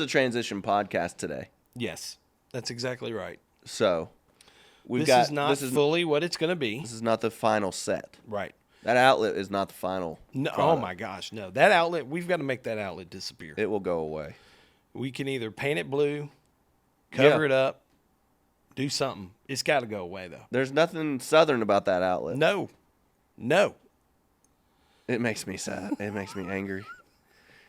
a transition podcast today. Yes, that's exactly right. So This is not fully what it's going to be. This is not the final set. Right. That outlet is not the final. No, product. oh my gosh, no. That outlet, we've got to make that outlet disappear. It will go away. We can either paint it blue, cover it up, do something. It's got to go away, though. There's nothing Southern about that outlet. No. It makes me sad. It makes me angry.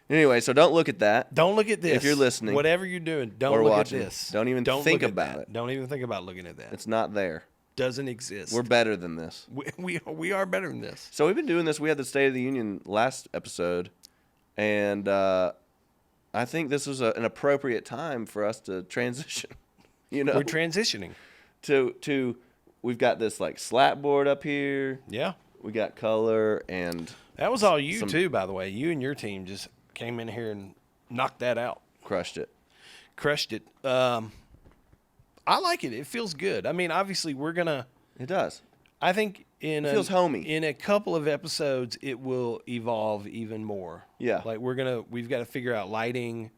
Anyway, so don't look at that. Don't look at this. If you're listening. Whatever you're doing, don't or look watching, at this. Don't even think about it. Don't even think about looking at that. It's not there. Doesn't exist. We're better than this. We are better than this. So we've been doing this. We had the State of the Union last episode, and I think this was an appropriate time for us to transition. You know, we're transitioning to we've got this like slat board up here. Yeah, we got color, and that was all you too, by the way. You and your team just came in here and knocked that out. Crushed it. I like it. It feels good. I mean, obviously, we're gonna. It does. I think it feels homey. In a couple of episodes, it will evolve even more. Yeah. Like we've got to figure out lighting.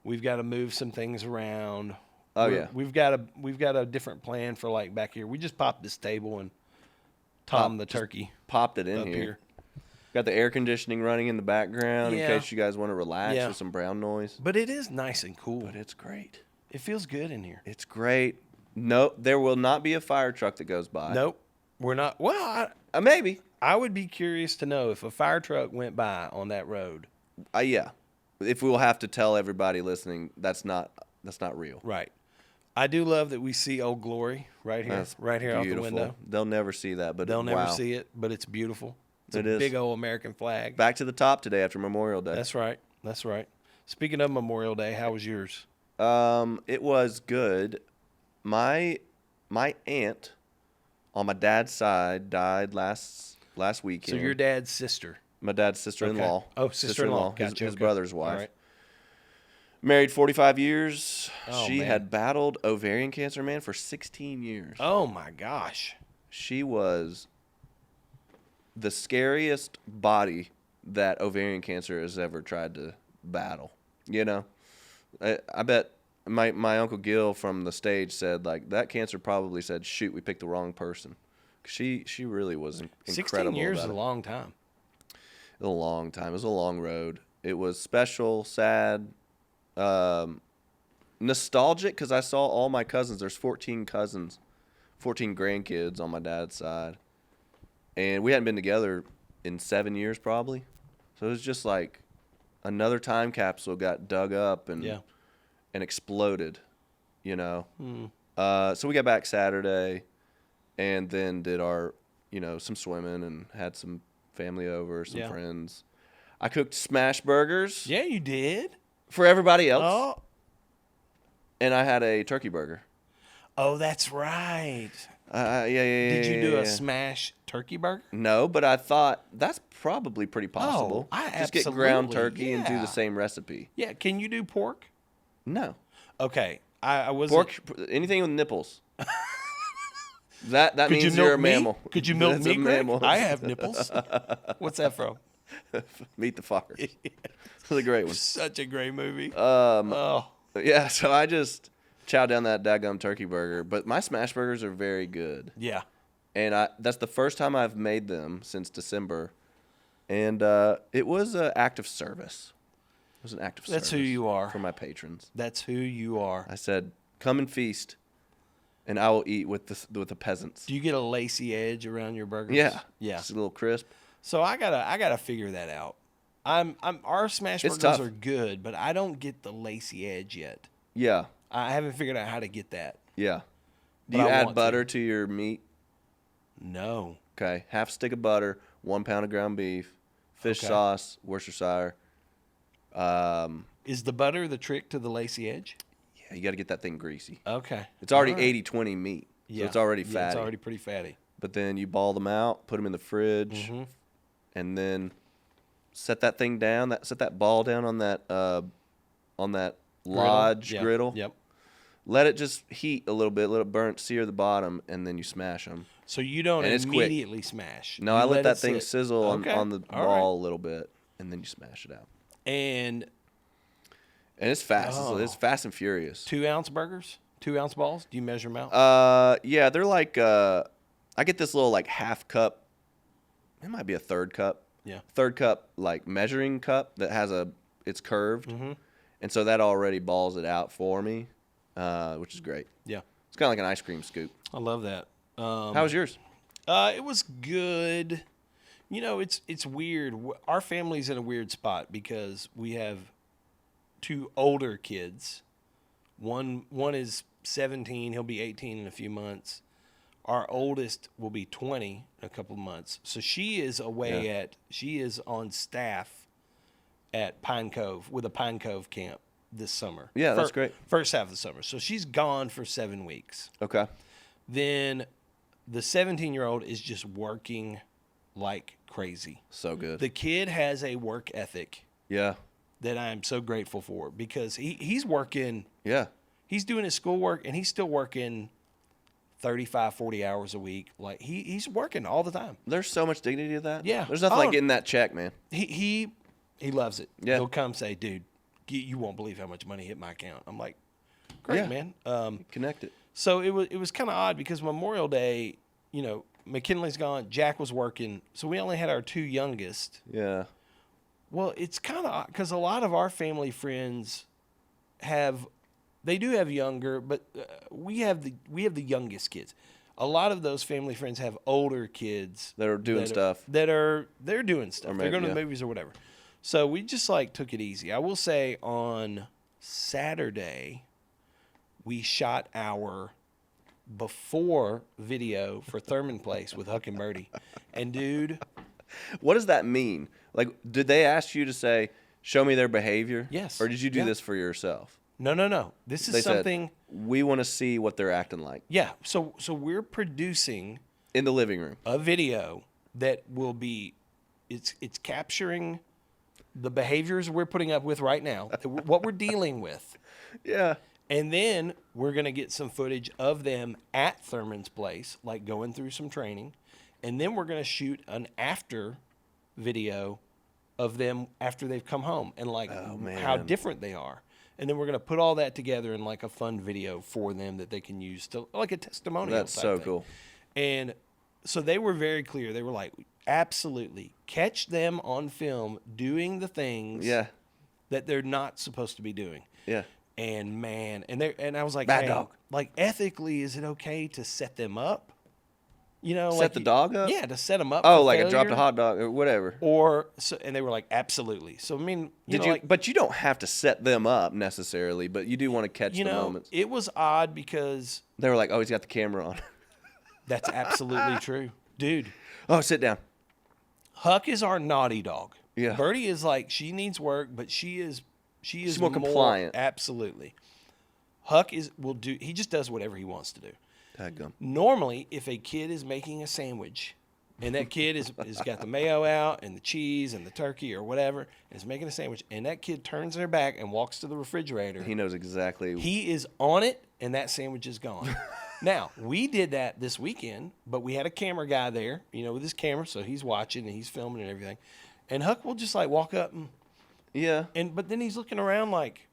We've got to move some things around. We've got a different plan for like back here. We just popped this table and Tom the turkey popped it in here. Got the air conditioning running in the background in case you guys want to relax with some brown noise. But it is nice and cool. But it's great. It feels good in here. It's great. No, there will not be a fire truck that goes by. Nope. We're not. Well, maybe. I would be curious to know if a fire truck went by on that road. Yeah. If we'll have to tell everybody listening, that's not real. Right. I do love that we see Old Glory right here, out the window. They'll never see that, but they'll never see it, but it's beautiful. It's a big old American flag. Back to the top today after Memorial Day. That's right. Speaking of Memorial Day, how was yours? It was good. My aunt on my dad's side died last weekend. So your dad's sister. My dad's sister-in-law. Okay. Oh, sister-in-law. Gotcha. His brother's wife. All right. Married 45 years. She man. had battled ovarian cancer, man, for 16 years. Oh, my gosh. She was the scariest body that ovarian cancer has ever tried to battle. You know? I bet my Uncle Gil from the stage said, like, that cancer probably said, shoot, we picked the wrong person. She really was incredible. 16 years is a long time. It was a long time. It was a long road. It was special, sad, nostalgic because I saw all my cousins. There's 14 cousins, 14 grandkids on my dad's side. And we hadn't been together in 7 years probably. So it was just like another time capsule got dug up and exploded, you know. So we got back Saturday and then did our, some swimming and had some family over, some friends. I cooked smash burgers. Yeah, you did. For everybody else. Oh. And I had a turkey burger. Oh, that's right. Yeah. Did you do a smash turkey burger? No, but I thought that's probably pretty possible. Oh, I just get ground turkey and do the same recipe. Yeah. Can you do pork? No. Okay. I was pork. Anything with nipples. that means you're a mammal. Could you milk me? I have nipples. What's that from? Meet the Fockers. It's a great one. Such a great movie. Yeah, so I just chowed down that daggum turkey burger. But my smash burgers are very good. Yeah. And that's the first time I've made them since December. And it was an act of service. It was an act of service. That's who you are. For my patrons. That's who you are. I said, come and feast, and I will eat with the peasants. Do you get a lacy edge around your burgers? Yeah. Yeah. Just a little crisp. So I gotta figure that out. Our smash burgers are good, but I don't get the lacy edge yet. Yeah. I haven't figured out how to get that. Yeah. Do you add butter to your meat? No. Okay. Half stick of butter, 1 pound of ground beef, fish sauce, Worcestershire. Is the butter the trick to the lacy edge? Yeah, you got to get that thing greasy. Okay. It's already 80-20 meat, so it's already fatty. It's already pretty fatty. But then you ball them out, put them in the fridge, and then set that thing down. Set that ball down on that lodge griddle. Yep. Let it just heat a little bit, let it burn, sear the bottom, and then you smash them. So you don't immediately smash. No, I let that thing sizzle on the ball a little bit, and then you smash it out. And And it's fast. Oh. It's fast and furious. 2-ounce burgers? 2-ounce balls? Do you measure them out? Yeah, they're like, I get this little like half cup. It might be a third cup. Yeah. Third cup, like measuring cup that has it's curved. Mm-hmm. And so that already balls it out for me, which is great. Yeah. It's kind of like an ice cream scoop. I love that. How was yours? It was good. You know, it's weird. Our family's in a weird spot because we have 2 older kids. One is 17. He'll be 18 in a few months. Our oldest will be 20 in a couple of months. So she is away she is on staff at Pine Cove with a Pine Cove camp this summer. Yeah, that's great. First half of the summer. So she's gone for 7 weeks. Okay. Then the 17-year-old is just working like crazy. So good. The kid has a work ethic. Yeah. That I'm so grateful for because he's working. Yeah. He's doing his schoolwork and he's still working 35, 40 hours a week. Like he's working all the time. There's so much dignity to that. Yeah. There's nothing like getting that check, man. He loves it. Yeah. He'll come say, dude, you won't believe how much money hit my account. I'm like, great, man. Connect it. So it was kind of odd because Memorial Day, you know, McKinley's gone. Jack was working. So we only had our 2 youngest. Yeah. Well, it's kind of odd because a lot of our family friends they do have younger, but we have the youngest kids. A lot of those family friends have older kids that are doing stuff. They're doing stuff. Maybe, they're going to the movies or whatever. So we just like took it easy. I will say on Saturday, we shot our before video for Thurman Place with Huck and Birdie. And dude, what does that mean? Like, did they ask you to say, show me their behavior? Yes. Or did you do this for yourself? No. This is something. We want to see what they're acting like. Yeah. So we're producing in the living room a video that will be, it's capturing the behaviors we're putting up with right now, what we're dealing with. Yeah. And then we're going to get some footage of them at Thurman's place, like going through some training. And then we're going to shoot an after video of them after they've come home and like how different they are. And then we're going to put all that together in like a fun video for them that they can use to like a testimonial. That's so thing. Cool. And so they were very clear. They were like, absolutely catch them on film doing the things that they're not supposed to be doing. Yeah. And man, and I was like, bad hey, dog. Like ethically, is it okay to set them up? You know, set the dog up? Yeah, to set them up. Oh, like I dropped a hot dog or whatever. And they were like, absolutely. So I mean, but you don't have to set them up necessarily, but you do want to catch the moments. It was odd because they were like, oh, he's got the camera on. That's absolutely true, dude. Oh, sit down. Huck is our naughty dog. Yeah. Birdie is like, she needs work, but she is more compliant. Absolutely. Huck he just does whatever he wants to do. Dadgum. Normally, if a kid is making a sandwich and that kid is got the mayo out and the cheese and the turkey or whatever, and is making a sandwich, and that kid turns their back and walks to the refrigerator. He knows exactly. He is on it, and that sandwich is gone. Now, we did that this weekend, but we had a camera guy there, with his camera, so he's watching and he's filming and everything. And Huck will just like walk up and but then he's looking around like,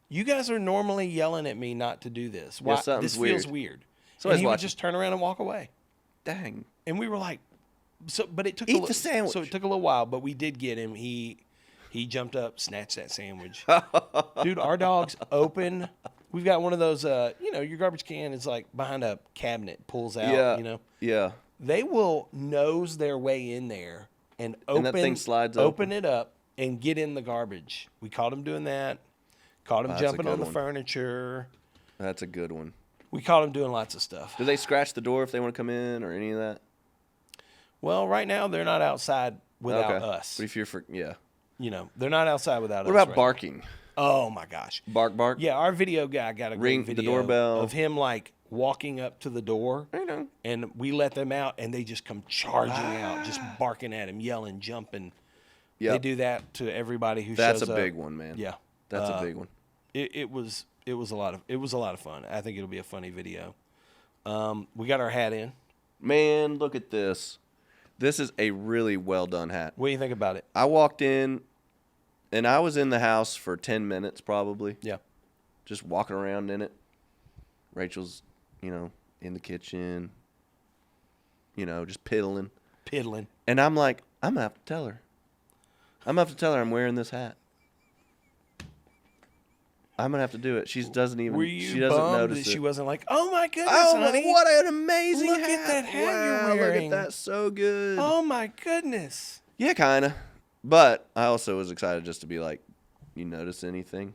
you guys are normally yelling at me not to do this. Why? This feels weird. So he would just turn around and walk away. Dang. And we were like, but it took the sandwich. So it took a little while, but we did get him. He jumped up, snatched that sandwich. Dude, our dog's open. We've got one of those, your garbage can is like behind a cabinet, pulls out, Yeah. They will nose their way in there and that thing slides open it up and get in the garbage. We caught him doing that. Caught him jumping on the furniture. That's a good one. We caught him doing lots of stuff. Do they scratch the door if they want to come in or any of that? Well, right now they're not outside without us. But if you're they're not outside without us. What about barking? Oh my gosh. Bark. Yeah, our video guy got a great video the doorbell of him like walking up to the door, and we let them out, and they just come charging out, just barking at him, yelling, jumping. Yep. They do that to everybody who shows up. That's a big one, man. Yeah, that's a big one. It was a lot of fun. I think it'll be a funny video. We got our hat in. Man, look at this. This is a really well done hat. What do you think about it? I walked in And I was in the house for 10 minutes probably. Yeah. Just walking around in it. Rachel's, in the kitchen, just piddling. And I'm like, I'm going to have to tell her. I'm wearing this hat. I'm going to have to do it. She doesn't even, Were you she doesn't bummed notice that it. she wasn't like, oh my goodness, Oh, honey. what an amazing hat. Look at that hat wow, you're wearing. Look at that. So good. Oh my goodness. Yeah, kind of. But I also was excited just to be like, you notice anything?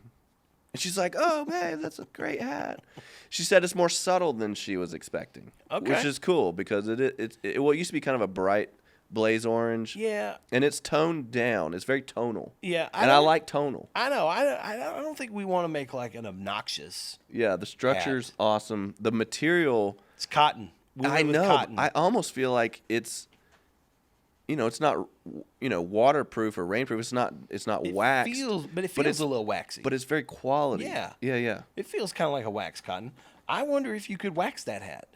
And she's like, oh, man, that's a great hat. She said it's more subtle than she was expecting. Okay. Which is cool because it used to be kind of a bright blaze orange. Yeah. And it's toned down. It's very tonal. Yeah. I like tonal. I know. I don't think we want to make like an obnoxious. Yeah, the structure's awesome. The material. It's cotton. I know. Cotton. I almost feel like it's, it's not, waterproof or rainproof. It's not wax. It feels a little waxy. But it's very quality. Yeah. Yeah. It feels kind of like a wax cotton. I wonder if you could wax that hat.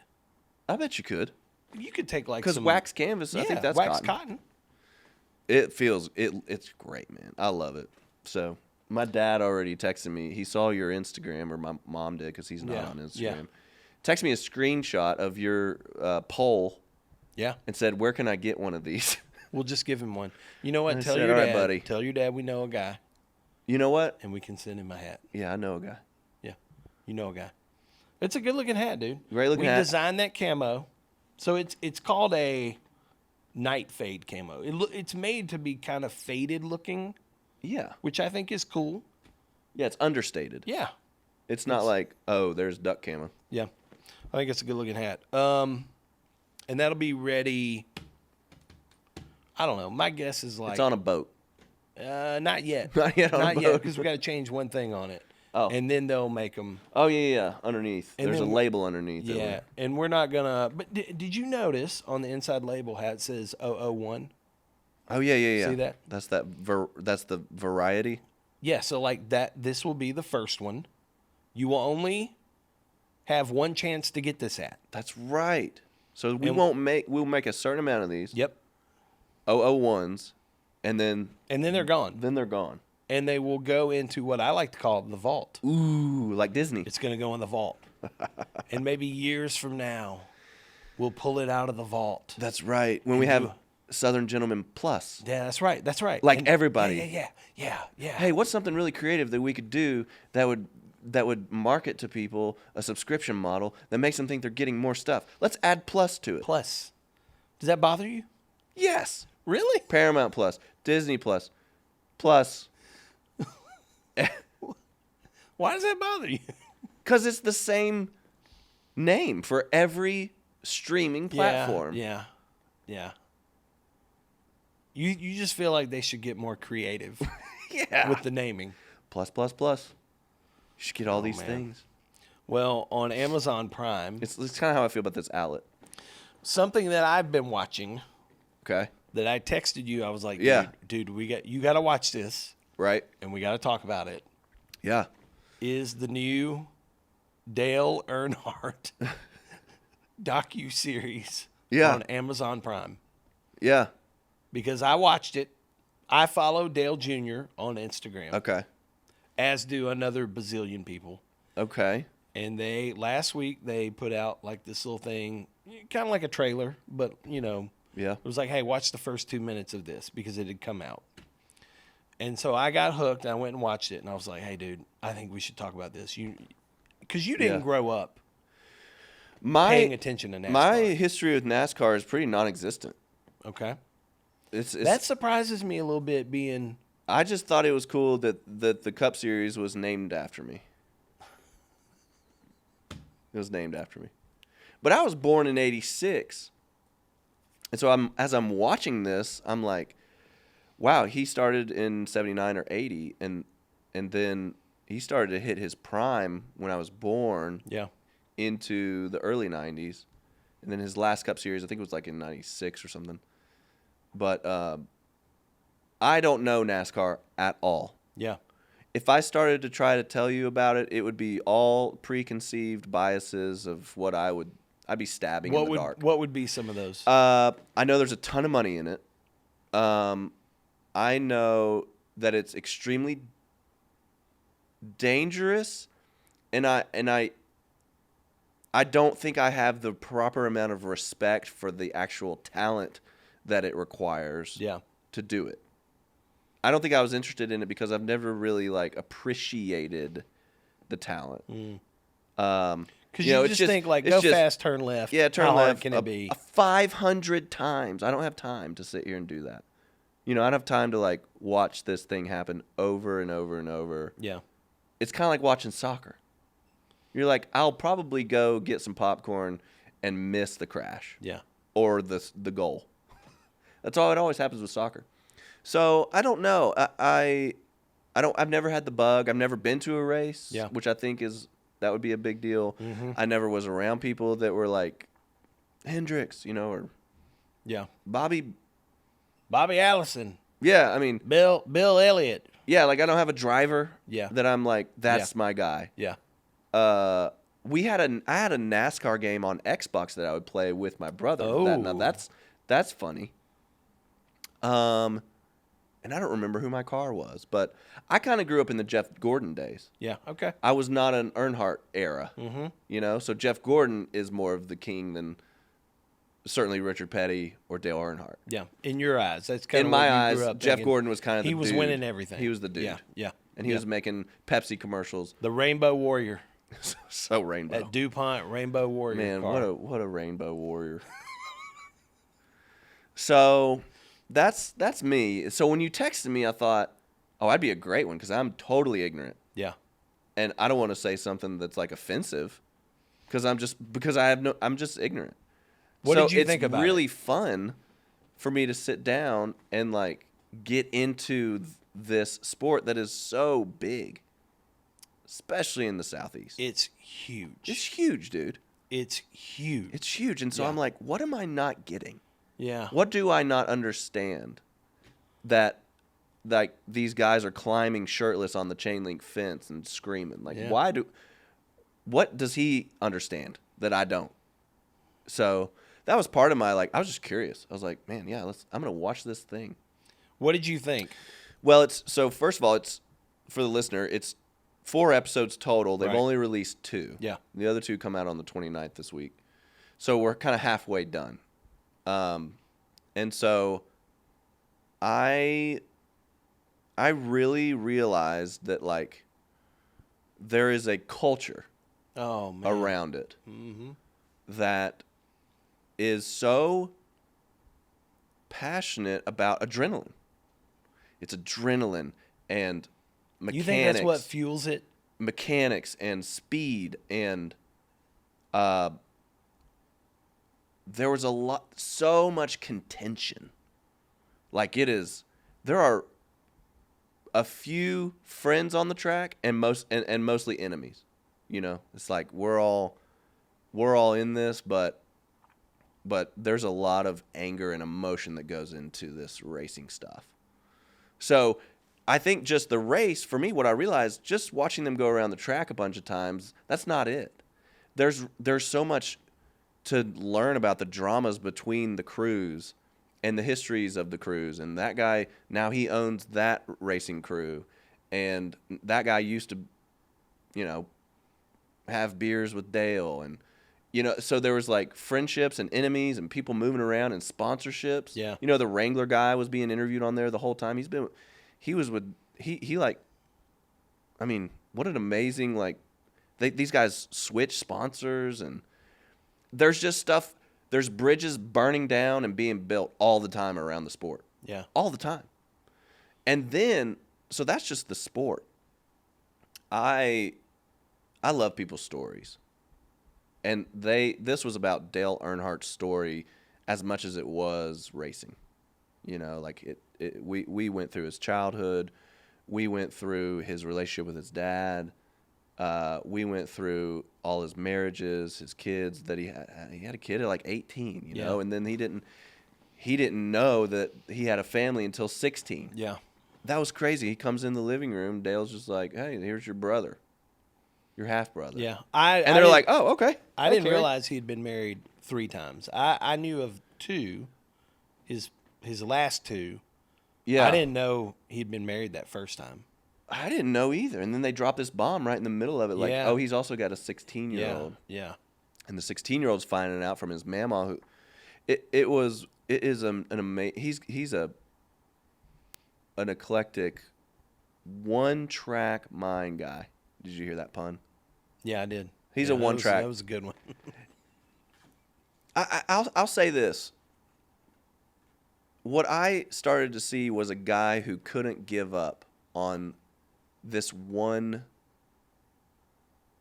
I bet you could. You could take like because wax canvas. I think that's wax cotton. It feels it's great, man. I love it. So my dad already texted me. He saw your Instagram, or my mom did because he's not on Instagram. Yeah. Texted me a screenshot of your poll. Yeah. And said, "Where can I get one of these?" We'll just give him one. You know what? Tell your dad, buddy. Tell your dad we know a guy. You know what? And we can send him a hat. Yeah, I know a guy. Yeah, you know a guy. It's a good looking hat, dude. Great looking hat. We designed that camo, so it's called a night fade camo. It's made to be kind of faded looking. Yeah. Which I think is cool. Yeah, it's understated. Yeah. It's not like, oh, there's duck camo. Yeah, I think it's a good looking hat. And that'll be ready. I don't know. My guess is like it's on a boat. Not yet. Not yet on a boat. Because we got to change one thing on it. Oh. And then they'll make them. Oh yeah. Underneath, and there's a then, label underneath. Yeah, and we're not gonna. But did you notice on the inside label how it says 001? Oh yeah. See that? That's that's the variety. Yeah. So like that, this will be the first one. You will only have one chance to get this hat. That's right. So we'll make a certain amount of these. Yep. 001s, and then they're gone. Then they're gone. And they will go into what I like to call the vault. Ooh, like Disney. It's going to go in the vault. And maybe years from now, we'll pull it out of the vault. That's right. When we have Southern Gentleman Plus. Yeah, that's right. That's right. Like everybody. Yeah. Hey, what's something really creative that we could do that would market to people a subscription model that makes them think they're getting more stuff? Let's add Plus to it. Plus. Does that bother you? Yes. Really? Paramount Plus, Disney Plus. Why does that bother you? Because it's the same name for every streaming platform. Yeah. You just feel like they should get more creative with the naming. Plus. You should get all these things. Well, on Amazon Prime. It's kind of how I feel about this outlet. Something that I've been watching. Okay. That I texted you. I was like, dude, you got to watch this. Right. And we got to talk about it. Yeah. Is the new Dale Earnhardt docu-series on Amazon Prime. Yeah. Because I watched it. I follow Dale Jr. on Instagram. Okay. As do another bazillion people. Okay. And last week they put out like this little thing, kind of like a trailer, but Yeah. It was like, hey, watch the first 2 minutes of this because it had come out. And so I got hooked and I went and watched it and I was like, hey, dude, I think we should talk about this. Because you didn't grow up paying attention to NASCAR. My history with NASCAR is pretty non-existent. Okay. That surprises me a little bit being... I just thought it was cool that the Cup Series was named after me. It was named after me. But I was born in 86. And so as I'm watching this, I'm like, wow, he started in 79 or 80 and then he started to hit his prime when I was born. Yeah. Into the early 90s. And then his last Cup Series, I think it was like in 96 or something. But I don't know NASCAR at all. Yeah. If I started to try to tell you about it, it would be all preconceived biases of what I'd be stabbing in the dark. What would be some of those? I know there's a ton of money in it. I know that it's extremely dangerous, and I don't think I have the proper amount of respect for the actual talent that it requires to do it. I don't think I was interested in it because I've never really like appreciated the talent. Because you just think like go fast, turn left. Yeah, turn How left. hard can it be? 500 times. I don't have time to sit here and do that. I don't have time to like watch this thing happen over and over and over. Yeah. It's kind of like watching soccer. You're like, I'll probably go get some popcorn and miss the crash. Yeah. Or the goal. That's all. It always happens with soccer. So I don't know. I've never had the bug. I've never been to a race, which I think that would be a big deal. Mm-hmm. I never was around people that were like Hendricks, or Bobby Allison. Yeah, I mean Bill Elliott. Yeah, like I don't have a driver. That I'm like that's my guy. Yeah. I had a NASCAR game on Xbox that I would play with my brother. Oh, that's funny. And I don't remember who my car was, but I kind of grew up in the Jeff Gordon days. Yeah, okay. I was not an Earnhardt era, so Jeff Gordon is more of the king than certainly Richard Petty or Dale Earnhardt. Yeah, in your eyes, that's kind of in my eyes. Jeff Gordon was kind of the dude. He was winning everything. He was the dude. Yeah. And he was making Pepsi commercials. The Rainbow Warrior. So rainbow. That DuPont Rainbow Warrior. Man, car. what a Rainbow Warrior. So that's me. So when you texted me, I thought, oh, I'd be a great one because I'm totally ignorant. Yeah. And I don't want to say something that's like offensive I'm just ignorant. What did you think about it? It's really fun for me to sit down and like get into this sport that is so big, especially in the Southeast. It's huge. It's huge, dude. It's huge. It's huge. And so I'm like, what am I not getting? Yeah. What do I not understand that like these guys are climbing shirtless on the chain link fence and screaming? Like, what does he understand that I don't? So that was part of my, like, I was just curious. I was like, man, I'm going to watch this thing. What did you think? Well, first of all, it's, for the listener, it's 4 episodes total. They've only released 2. Yeah. The other 2 come out on the 29th this week. So we're kind of halfway done. And so I really realized that, like, there is a culture around it that is so passionate about adrenaline. It's adrenaline and mechanics. You think that's what fuels it? Mechanics and speed and there was so much contention. Like there are a few friends on the track and mostly enemies. It's like we're all in this, but there's a lot of anger and emotion that goes into this racing stuff. So I think just the race, for me, what I realized, just watching them go around the track a bunch of times, that's not it. There's so much to learn about the dramas between the crews and the histories of the crews. And that guy, now he owns that racing crew. And that guy used to, have beers with Dale. And, so there was like friendships and enemies and people moving around and sponsorships. Yeah. The Wrangler guy was being interviewed on there the whole time. What an amazing, these guys switch sponsors, and there's just stuff, there's bridges burning down and being built all the time around the sport. Yeah. All the time. And then, so that's just the sport. I love people's stories. And this was about Dale Earnhardt's story as much as it was racing. We went through his childhood. We went through his relationship with his dad. We went through all his marriages, his kids that he had. He had a kid at like 18, and then he didn't know that he had a family until 16. Yeah. That was crazy. He comes in the living room. Dale's just like, hey, here's your brother. Your half-brother. Yeah. They're like, oh, okay. I didn't realize he'd been married 3 times. I knew of 2. His last 2 Yeah. I didn't know he'd been married that first time. I didn't know either. And then they dropped this bomb right in the middle of it. Like, Yeah. oh, he's also got a 16-year-old. Yeah. And the 16-year-old's finding out from his mama who it is an amazing he's an eclectic one-track mind guy. Did you hear that pun? Yeah, I did. He's a one-track. That was a good one. I'll say this. What I started to see was a guy who couldn't give up on this one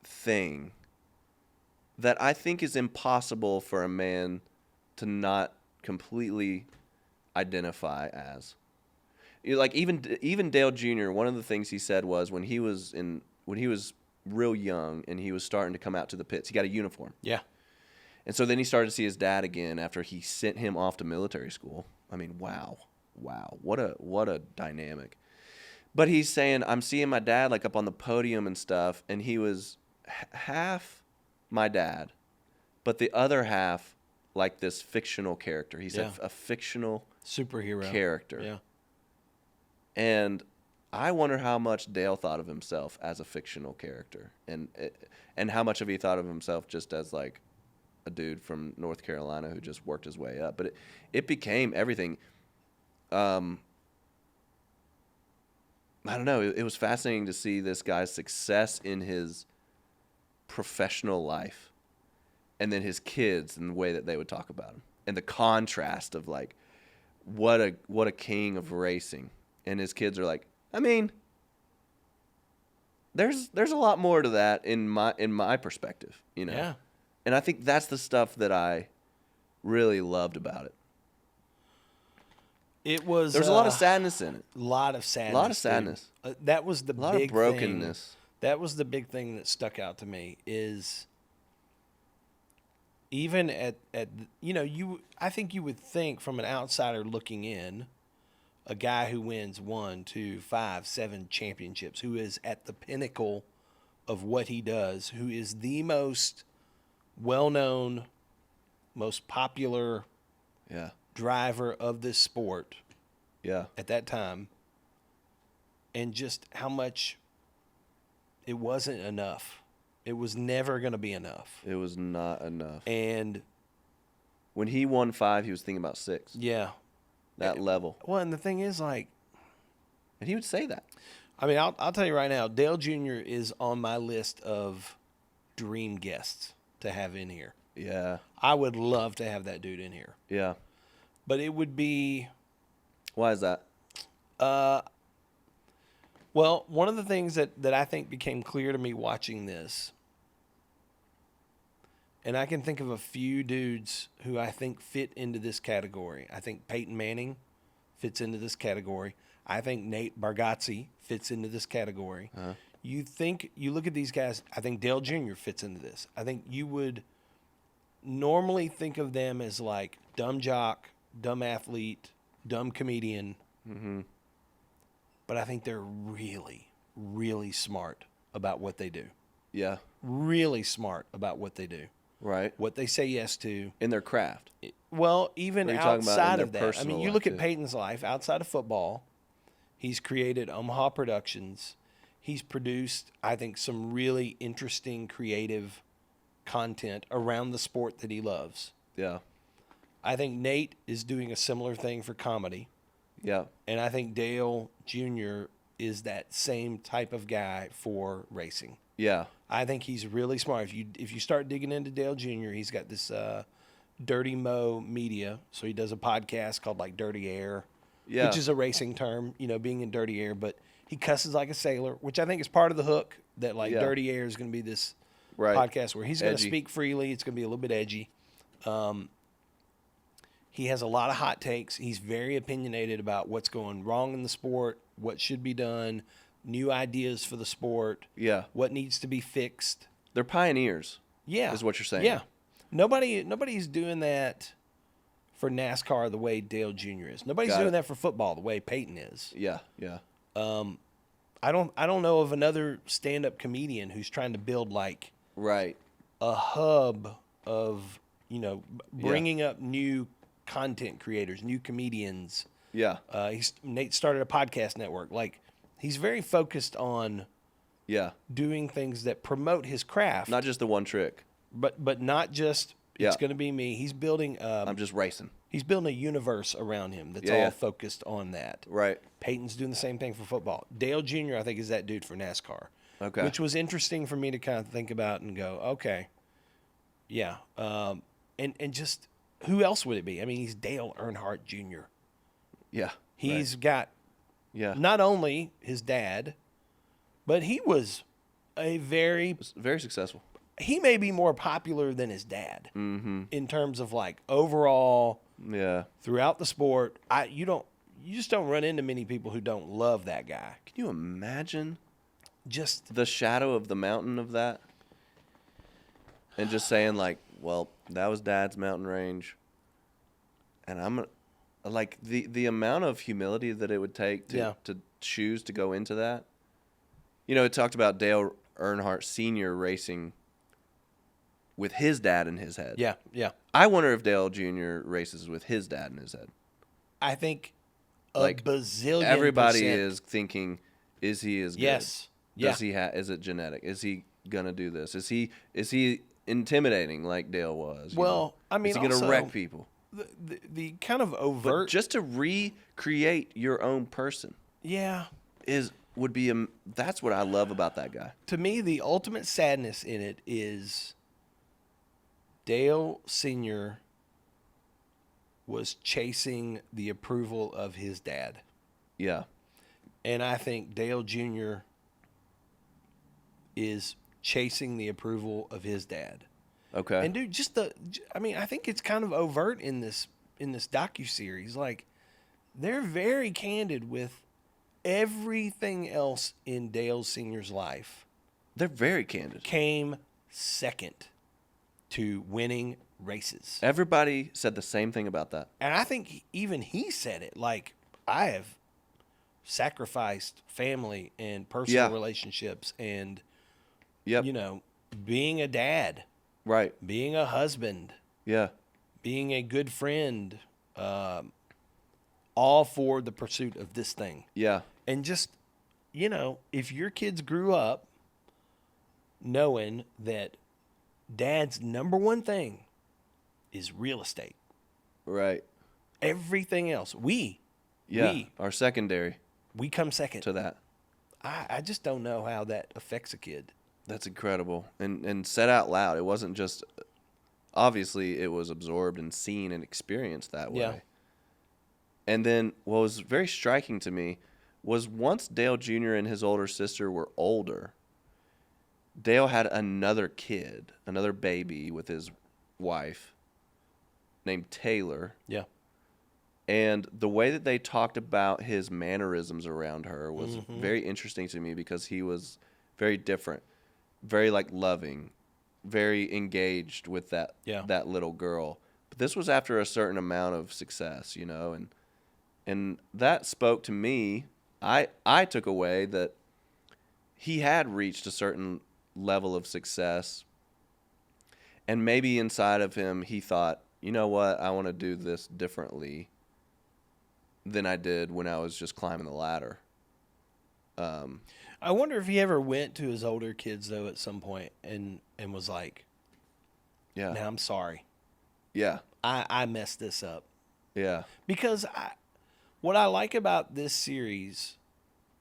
thing that I think is impossible for a man to not completely identify as. Like even Dale Jr., one of the things he said was when he was real young and he was starting to come out to the pits, he got a uniform. Yeah. And so then he started to see his dad again after he sent him off to military school. I mean, wow. What a dynamic. But he's saying, I'm seeing my dad like up on the podium and stuff, and he was half my dad, but the other half like this fictional character. He said a fictional superhero character. Yeah. And I wonder how much Dale thought of himself as a fictional character, and how much of he thought of himself just as like a dude from North Carolina who just worked his way up. But it became everything. I don't know. It was fascinating to see this guy's success in his professional life, and then his kids and the way that they would talk about him, and the contrast of like what a king of racing, and his kids are like, I mean, there's a lot more to that in my perspective, you know. Yeah. And I think that's the stuff that I really loved about it. It was. There's a lot of sadness in it. A lot of sadness. A lot of sadness. That was the a lot big of brokenness. Thing. That was the big thing that stuck out to me is even at I think you would think from an outsider looking in, a guy who wins 1, 2, 5, 7 championships, who is at the pinnacle of what he does, who is the most well-known, most popular driver of this sport at that time, and just how much it wasn't enough. It was never going to be enough. It was not enough. And when he won 5, he was thinking about 6. Yeah. That level. Well, and the thing is, like... And he would say that. I mean, I'll tell you right now, Dale Jr. is on my list of dream guests to have in here. Yeah. I would love to have that dude in here. Yeah. But it would be... Why is that? Well, one of the things that I think became clear to me watching this, and I can think of a few dudes who I think fit into this category. I think Peyton Manning fits into this category. I think Nate Bargatze fits into this category. Uh-huh. You look at these guys, I think Dale Jr. fits into this. I think you would normally think of them as like dumb jock, dumb athlete, dumb comedian. Mm-hmm. But I think they're really, really smart about what they do. Yeah. Really smart about what they do. Right. What they say yes to. In their craft. Well, even outside of that. I mean, you look at too. Peyton's life outside of football. He's created Omaha Productions. He's produced, I think, some really interesting, creative content around the sport that he loves. Yeah. I think Nate is doing a similar thing for comedy. Yeah. And I think Dale Jr. is that same type of guy for racing. Yeah. I think he's really smart. If you start digging into Dale Jr., he's got this Dirty Mo Media. So he does a podcast called like Dirty Air, which is a racing term, being in dirty air. But he cusses like a sailor, which I think is part of the hook that like Dirty Air is going to be this podcast where he's going to speak freely. It's going to be a little bit edgy. He has a lot of hot takes. He's very opinionated about what's going wrong in the sport, what should be done, new ideas for the sport, what needs to be fixed. They're pioneers. Yeah. Is what you're saying. Yeah. Nobody's doing that for NASCAR the way Dale Jr. is. Nobody's doing that for football the way Peyton is. Yeah, yeah. I don't know of another stand-up comedian who's trying to build like a hub of, bringing up new content creators, new comedians, Yeah. Nate started a podcast network. Like, he's very focused on doing things that promote his craft. Not just the one trick. But not just, it's going to be me. He's building... I'm just racing. He's building a universe around him that's all focused on that. Right. Peyton's doing the same thing for football. Dale Jr., I think, is that dude for NASCAR. Okay. Which was interesting for me to kind of think about and go, okay, yeah. And just, who else would it be? I mean, he's Dale Earnhardt Jr. Yeah. He's got not only his dad, but he was very successful. He may be more popular than his dad in terms of like overall throughout the sport. You just don't run into many people who don't love that guy. Can you imagine just the shadow of the mountain of that? And just saying like, well, that was Dad's mountain range. And I'm like the amount of humility that it would take to choose to go into that. You know, it talked about Dale Earnhardt Sr. racing with his dad in his head. Yeah, yeah. I wonder if Dale Jr. races with his dad in his head. I think like bazillion everybody percent. is thinking, is he as good? Yes. Does he is it genetic? Is he gonna do this? Is he intimidating like Dale was? Well, I mean, is he gonna wreck people? The kind of overt, but just to recreate your own person. Yeah. Would be that's what I love about that guy. To me, the ultimate sadness in it is Dale Sr. was chasing the approval of his dad. Yeah. And I think Dale Jr. is chasing the approval of his dad. Okay. And dude, I think it's kind of overt in this docuseries. Like, they're very candid with everything else in Dale Sr.'s life. They're very candid. Came second to winning races. Everybody said the same thing about that. And I think even he said it. Like, I have sacrificed family and personal relationships and, being a dad. Right. Being a husband. Yeah. Being a good friend. All for the pursuit of this thing. Yeah. And just, if your kids grew up knowing that dad's number one thing is real estate. Right. Everything else, our secondary. We come second to that. I just don't know how that affects a kid. That's incredible. And said out loud. It wasn't just, obviously it was absorbed and seen and experienced that way. Yeah. And then what was very striking to me was once Dale Jr. and his older sister were older, Dale had another kid, another baby with his wife named Taylor. Yeah. And the way that they talked about his mannerisms around her was very interesting to me because he was very different, very like loving, very engaged with that little girl. But this was after a certain amount of success, and that spoke to me. I took away that he had reached a certain level of success, and maybe inside of him he thought, you know what, I want to do this differently than I did when I was just climbing the ladder. I wonder if he ever went to his older kids though at some point and was like, "Yeah, now I'm sorry. Yeah, I messed this up." Yeah, because what I like about this series,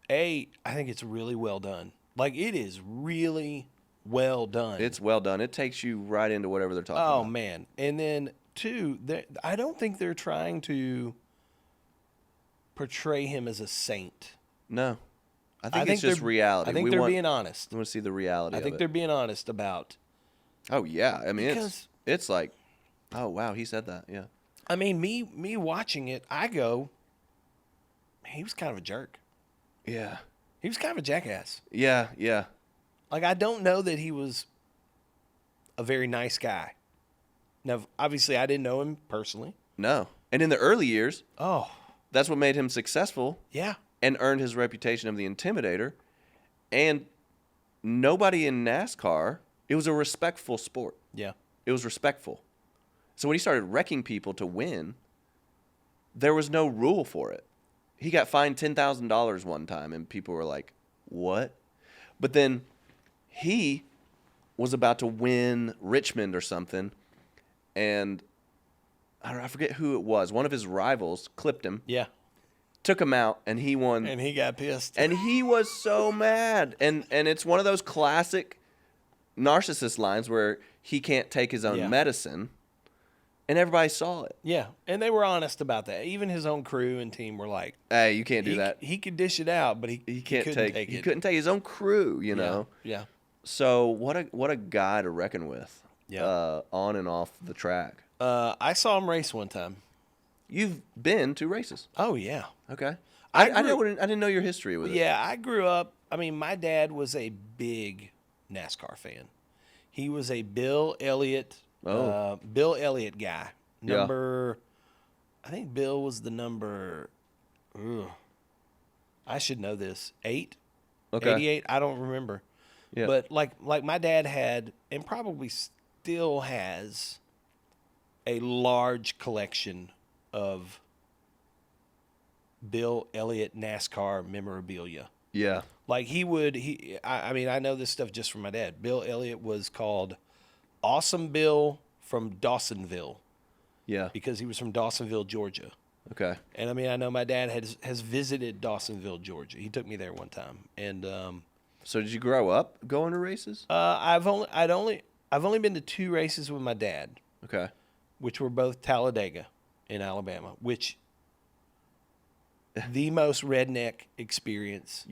I think it's really well done. Like, it is really well done. It's well done. It takes you right into whatever they're talking about. Oh, man. And then, two, I don't think they're trying to portray him as a saint. No. I think it's just reality. I think they're being honest. I want to see the reality of it. I think they're being honest about... Oh, yeah. I mean, it's like, oh, wow, he said that. Yeah. I mean, me watching it, I go... he was kind of a jerk. Yeah. He was kind of a jackass. Yeah, yeah. Like, I don't know that he was a very nice guy. Now, obviously, I didn't know him personally. No. And in the early years, that's what made him successful. Yeah. And earned his reputation of the intimidator. And nobody in NASCAR, it was a respectful sport. Yeah. It was respectful. So when he started wrecking people to win... there was no rule for it. He got fined $10,000 one time, and people were like, what? But then he was about to win Richmond or something, and I forget who it was. One of his rivals clipped him. Yeah. Took him out, and he won. And he got pissed. And he was so mad. And it's one of those classic narcissist lines where he can't take his own medicine, and everybody saw it. Yeah, and they were honest about that. Even his own crew and team were like, hey, you can't do that. He could dish it out, but he couldn't take it. He couldn't take his own crew, you know? Yeah. So what a guy to reckon with on and off the track. I saw him race one time. You've been to races? Oh, yeah. Okay. I didn't know your history with it. Yeah, I grew up. I mean, my dad was a big NASCAR fan. He was a Bill Elliott guy. I think Bill was the number. I should know this. 8. Okay. 88. I don't remember. Yeah. But like my dad had, and probably still has, a large collection of Bill Elliott NASCAR memorabilia. Yeah. Like I mean, I know this stuff just from my dad. Bill Elliott was called Awesome Bill from Dawsonville. Yeah. Because he was from Dawsonville, Georgia. Okay. And I mean, I know my dad has visited Dawsonville, Georgia. He took me there one time. And so did you grow up going to races? I've only been to 2 races with my dad. Okay. Which were both Talladega in Alabama, which the most redneck experience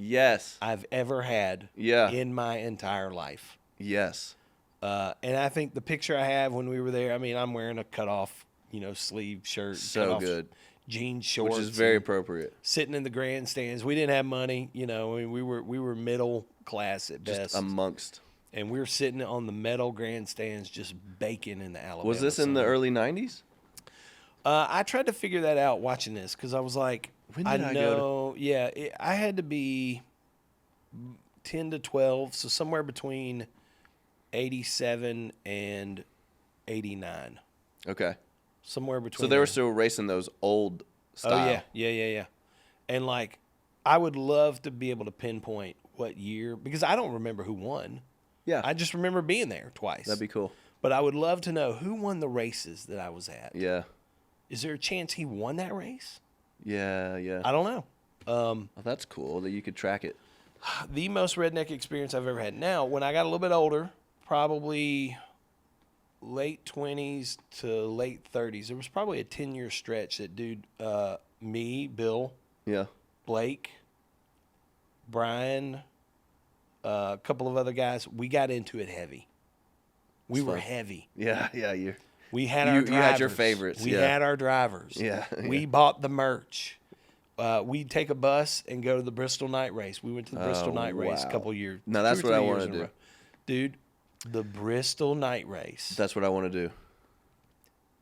I've ever had in my entire life. Yes. And I think the picture I have when we were there, I mean, I'm wearing a cutoff, sleeve shirt. So good. Jeans, shorts. Which is very appropriate. Sitting in the grandstands. We didn't have money, I mean, we were middle class at best. Just amongst. And we were sitting on the metal grandstands just baking in the Alabama. Was this in the early 90s? I tried to figure that out watching this because I was like, when did I go to... Yeah, I had to be 10 to 12, so somewhere between 87 and 89. Okay. Somewhere between. So they were still racing those old style. Oh, yeah. And, like, I would love to be able to pinpoint what year, because I don't remember who won. Yeah. I just remember being there twice. That'd be cool. But I would love to know who won the races that I was at. Yeah. Is there a chance he won that race? Yeah. I don't know. Well, that's cool that you could track it. The most redneck experience I've ever had. Now, when I got a little bit older, probably late 20s to late 30s, there was probably a 10-year stretch that me, Bill, Blake, Brian, a couple of other guys, we got into it heavy. We were heavy. Yeah. We had our drivers. You had your favorites. We had our drivers. Yeah. We bought the merch. We'd take a bus and go to the Bristol Night Race. We went to the Bristol Night Race a couple years. No, that's what I want to do. Dude, the Bristol Night Race. That's what I want to do.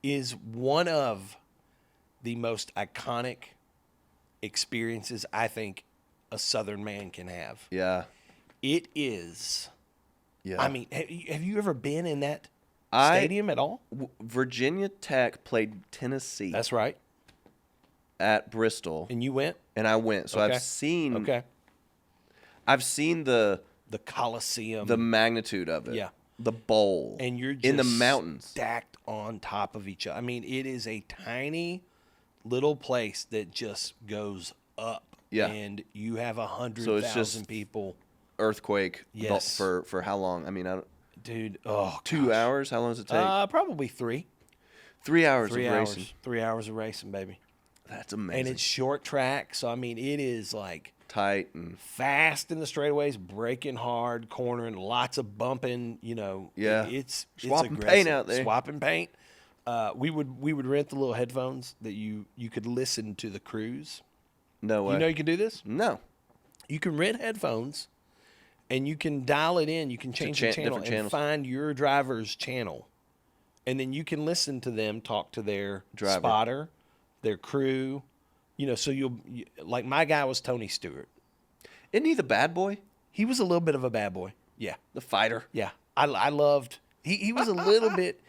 Is one of the most iconic experiences I think a Southern man can have. Yeah. It is. Yeah. I mean, have you ever been in that stadium at all? Virginia Tech played Tennessee. That's right. At Bristol. And you went? And I went. So I've seen. Okay. I've seen the Coliseum, the magnitude of it. Yeah. The bowl. And you're just in the mountains, stacked on top of each other. I mean, it is a tiny little place that just goes up. Yeah. And you have 100,000 people. Earthquake. Yes. For how long? I mean, dude. 2 hours. How long does it take? Probably 3. 3 hours of racing. 3 hours of racing, baby. That's amazing. And it's short track, so I mean, it is like tight and fast in the straightaways, braking hard, cornering, lots of bumping. Yeah. It's swapping aggressive. paint out there. Swapping paint. We would rent the little headphones that you could listen to the crews. No way. You know you can do this? No. You can rent headphones, and you can dial it in. You can change the channel and find your driver's channel, and then you can listen to them talk to their spotter, their crew. So like my guy was Tony Stewart. Isn't he the bad boy? He was a little bit of a bad boy. Yeah. The fighter. Yeah. I loved. He was a little bit.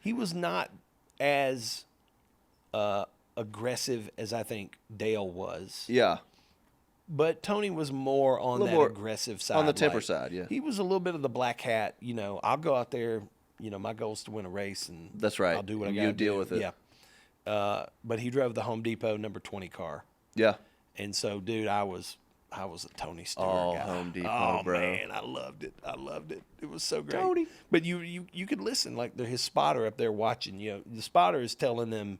He was not as aggressive as I think Dale was. Yeah. But Tony was more on that aggressive side. On the temper side, yeah. He was a little bit of the black hat. You know, I'll go out there. You know, my goal is to win a race, and that's right. I'll do what I got to do. You deal with it. Yeah. But he drove the Home Depot number 20 car. Yeah. And so, dude, I was a Tony Stewart guy. Home Depot, bro. Man, I loved it. It was so great. Tony. But you could listen, like his spotter up there watching. You know, the spotter is telling them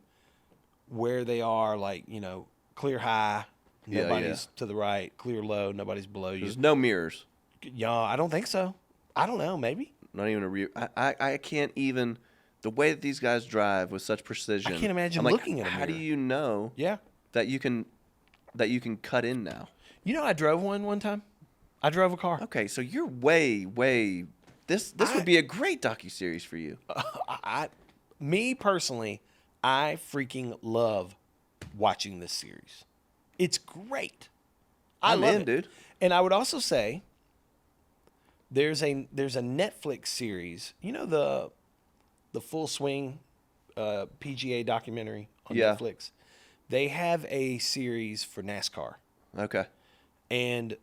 where they are, like, you know, clear high. Nobody's to the right, clear low, nobody's below you. There's no mirrors. Yeah, I don't think so. I don't know, maybe. Not even a rear. I can't even, the way that these guys drive with such precision. I can't imagine looking at a mirror. How do you know that you can cut in now? You know, I drove one time. I drove a car. Okay, so you're way, this would be a great docuseries for you. Me personally, I freaking love watching this series. It's great. I love it, dude. And I would also say there's a Netflix series. You know the Full Swing PGA documentary on Netflix. They have a series for NASCAR. Okay. And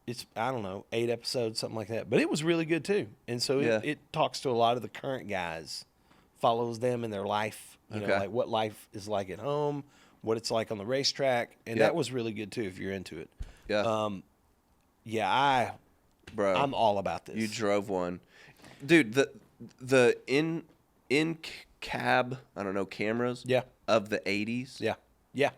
it's, I don't know, 8 episodes, something like that. But it was really good too. And so it talks to a lot of the current guys, follows them in their life. You know, like what life is like at home, what it's like on the racetrack, and that was really good too if you're into it. Yeah. I'm all about this. You drove one, dude. The in cab, I don't know, cameras. Of the 80s. Yeah.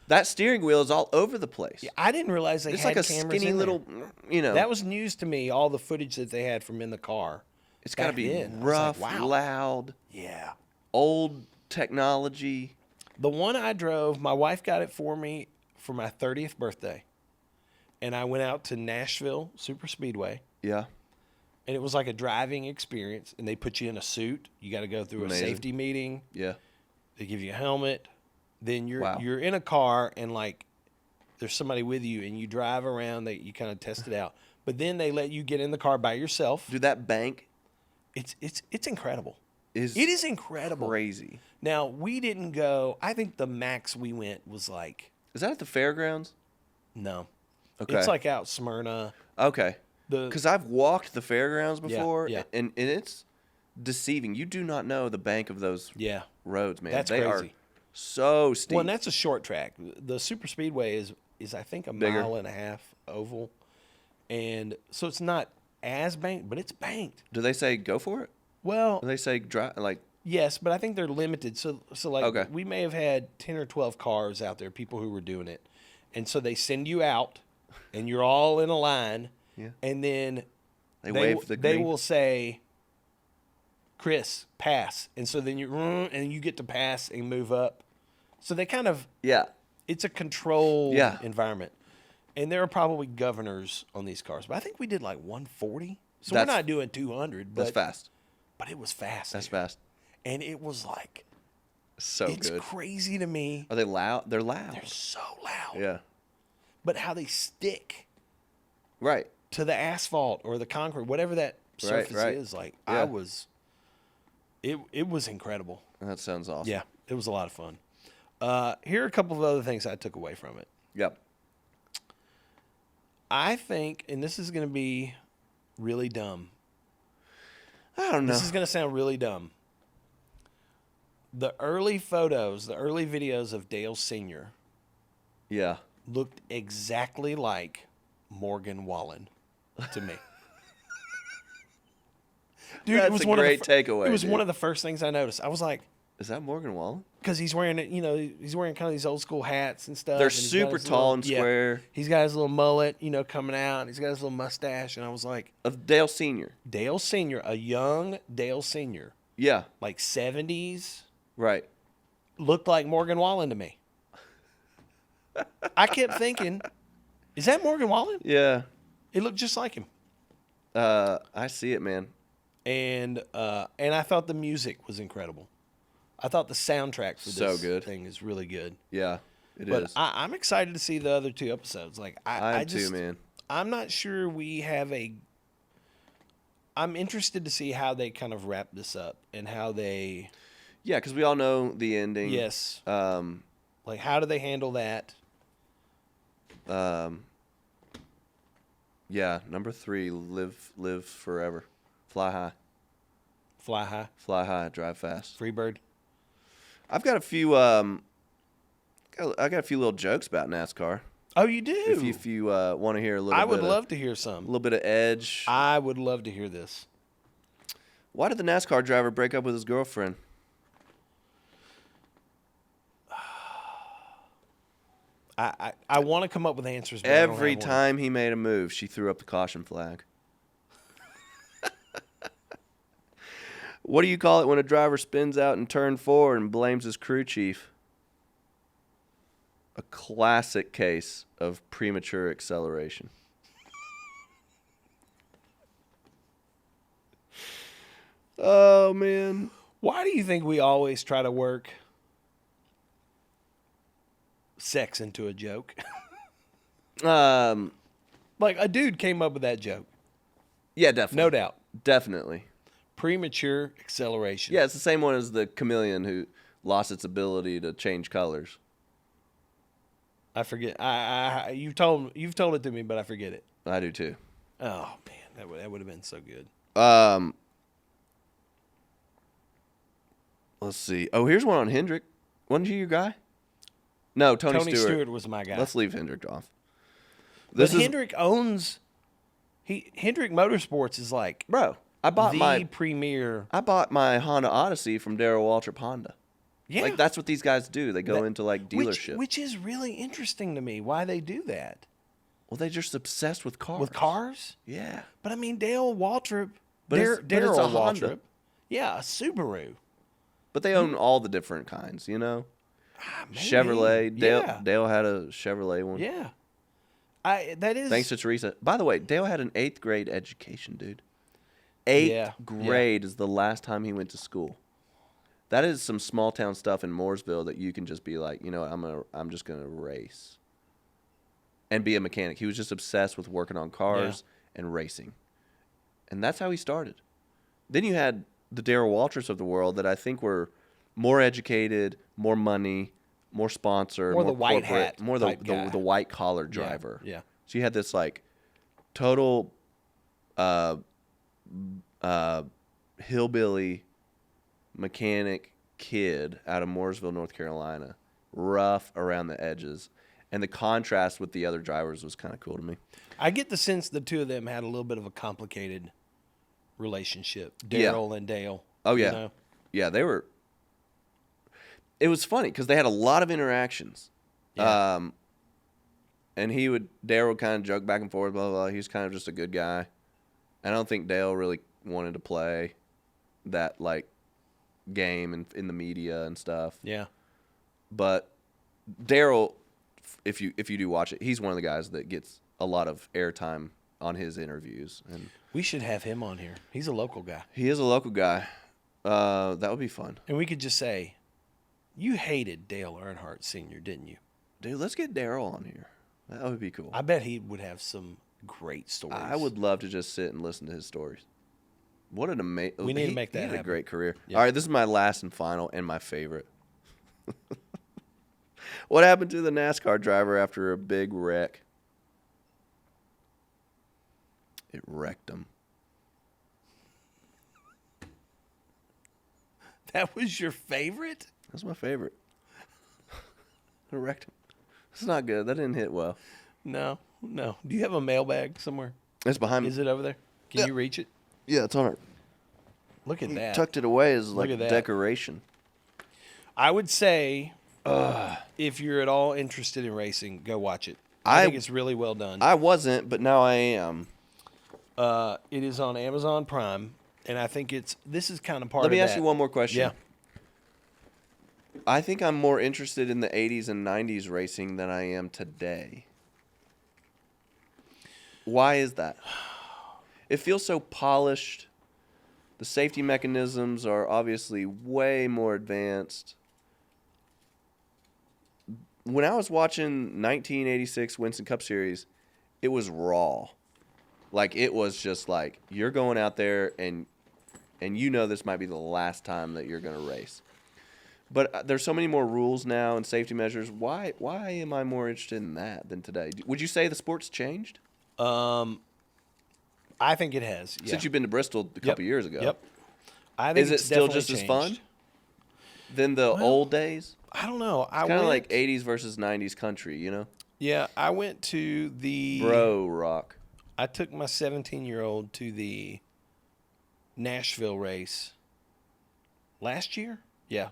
That steering wheel is all over the place. Yeah, I didn't realize they had cameras. It's like a skinny little, you know. That was news to me. All the footage that they had from in the car. It's got to be rough, loud. Yeah. Old technology. The one I drove, my wife got it for me for my 30th birthday. And I went out to Nashville Super Speedway. Yeah. And it was like a driving experience. And they put you in a suit. You got to go through a safety meeting. Yeah. They give you a helmet. Then you're in a car and like there's somebody with you and you drive around. You kind of test it out. But then they let you get in the car by yourself. Dude, that bank. It's incredible. It is incredible. Crazy. Now, we didn't go. I think the max we went was like. Is that at the fairgrounds? No. Okay. It's like out Smyrna. Okay. Because I've walked the fairgrounds before, and it's deceiving. You do not know the bank of those roads, man. That's crazy. Are so steep. Well, and that's a short track. The Super Speedway is I think, a bigger. mile and a half oval. And so it's not as banked, but it's banked. Do they say go for it? Well, do they say drive like? Yes, but I think they're limited. So like we may have had 10 or 12 cars out there, people who were doing it. And so they send you out and you're all in a line. Yeah. And then they will say, Chris, pass. And so then you get to pass and move up. So they kind of it's a controlled environment. And there are probably governors on these cars. But I think we did like 140. So we're not doing 200. But, that's fast. But it was fast. That's fast. And it was like it's good. Crazy to me. Are they loud? They're loud. They're so loud. Yeah. But how they stick right to the asphalt or the concrete, whatever that surface is, like it was incredible. That sounds awesome. Yeah, it was a lot of fun. Here are a couple of other things I took away from it. Yep. I think, and this is going to be really dumb. I don't know. This is going to sound really dumb. The early photos, the early videos of Dale Sr. looked exactly like Morgan Wallen to me. Dude, that's a great takeaway. It was one of the first things I noticed. I was like, is that Morgan Wallen? Because he's wearing kind of these old school hats and stuff. They're super tall and square. Yeah. He's got his little mullet, coming out. And he's got his little mustache. And I was like, of Dale Sr. Dale Sr., a young Dale Sr. Yeah. Like 70s. Right. Looked like Morgan Wallen to me. I kept thinking, is that Morgan Wallen? Yeah. It looked just like him. I see it, man. And I thought the music was incredible. I thought the soundtrack for this thing is really good. Yeah, it is. But I'm excited to see the other 2 episodes. Like I just, too, man. I'm not sure we have I'm interested to see how they kind of wrap this up and how they. Yeah, because we all know the ending. Yes. Like Like, how do they handle that? Yeah, number 3, live forever. Fly high. Fly high. Fly high, drive fast. Free bird. I've got a few I got a few little jokes about NASCAR. Oh, you do? If you want to hear a little bit. I would love to hear A some. little bit of edge. I would love to hear this. Why did the NASCAR driver break up with his girlfriend? I want to come up with answers. But Every time he made a move, she threw up the caution flag. What do you call it when a driver spins out in turn 4 and blames his crew chief? A classic case of premature acceleration. Oh, man. Why do you think we always try to work sex into a joke? Like, a dude came up with that joke. Yeah, definitely. No doubt. Definitely. Premature acceleration. Yeah, it's the same one as the chameleon who lost its ability to change colors. I forget. You've told it to me, but I forget it. I do too. Oh man, that would have been so good. Let's see. Oh, here's one on Hendrick. Wasn't he your guy? No, Tony Stewart was my guy. Let's leave Hendrick off. Hendrick owns. Hendrick Motorsports is like, bro. I bought my Honda Odyssey from Darrell Waltrip Honda. Yeah, like that's what these guys do. They go into like dealership, which is really interesting to me. Why they do that? Well, they're just obsessed with cars. With cars? Yeah. But I mean, Darrell Waltrip. Darrell Waltrip. Honda. Yeah, a Subaru. But they own all the different kinds, you know. Maybe. Chevrolet. Yeah. Dale had a Chevrolet one. Yeah. That is. Thanks to Teresa. By the way, Dale had an 8th grade education, dude. 8th grade is the last time he went to school. That is some small town stuff in Mooresville that you can just be like, you know what, I'm just gonna race and be a mechanic. He was just obsessed with working on cars and racing, and that's how he started. Then you had the Darrell Waltrips of the world that I think were more educated, more money, more sponsor, more the white corporate, hat more the white collar driver. Yeah. So you had this like total hillbilly mechanic kid out of Mooresville, North Carolina, rough around the edges, and the contrast with the other drivers was kind of cool to me. I get the sense the two of them had a little bit of a complicated relationship, Darrell and Dale. Oh yeah, you know? Yeah, they were. It was funny because they had a lot of interactions, and Darrell would kind of joke back and forth, blah, blah, blah. He was kind of just a good guy. I don't think Dale really wanted to play that like game in the media and stuff. Yeah. But Darrell, if you do watch it, he's one of the guys that gets a lot of airtime on his interviews. And we should have him on here. He's a local guy. He is a local guy. That would be fun. And we could just say, you hated Dale Earnhardt Sr., didn't you? Dude, let's get Darrell on here. That would be cool. I bet he would have some great stories. I would love to just sit and listen to his stories. What an amazing... We need to make that happen. He had a great career. Yeah. All right, this is my last and final and my favorite. What happened to the NASCAR driver after a big wreck? It wrecked him. That was your favorite? That's my favorite. It wrecked him. It's not good. That didn't hit well. No. Do you have a mailbag somewhere? It's behind me. Is it over there? Can you reach it? Yeah, it's on her. Look at that. Tucked it away as like a decoration. I would say, if you're at all interested in racing, go watch it. I think it's really well done. I wasn't, but now I am. It is on Amazon Prime, and I think this is kind of part of Let me that. ask you one more question. Yeah. I think I'm more interested in the 80s and 90s racing than I am today. Why is that? It feels so polished. The safety mechanisms are obviously way more advanced. When I was watching 1986 Winston Cup Series, it was raw. Like, it was just like, you're going out there and you know this might be the last time that you're going to race. But there's so many more rules now and safety measures. Why am I more interested in that than today? Would you say the sport's changed? I think it has. Yeah. Since you've been to Bristol a couple years ago. Yep. I think Is it still just as fun than the old days? I don't know. It's kind of like 80s versus 90s country, you know? Yeah, I went to the Bro rock. I took my 17-year-old to the Nashville race last year. Yeah,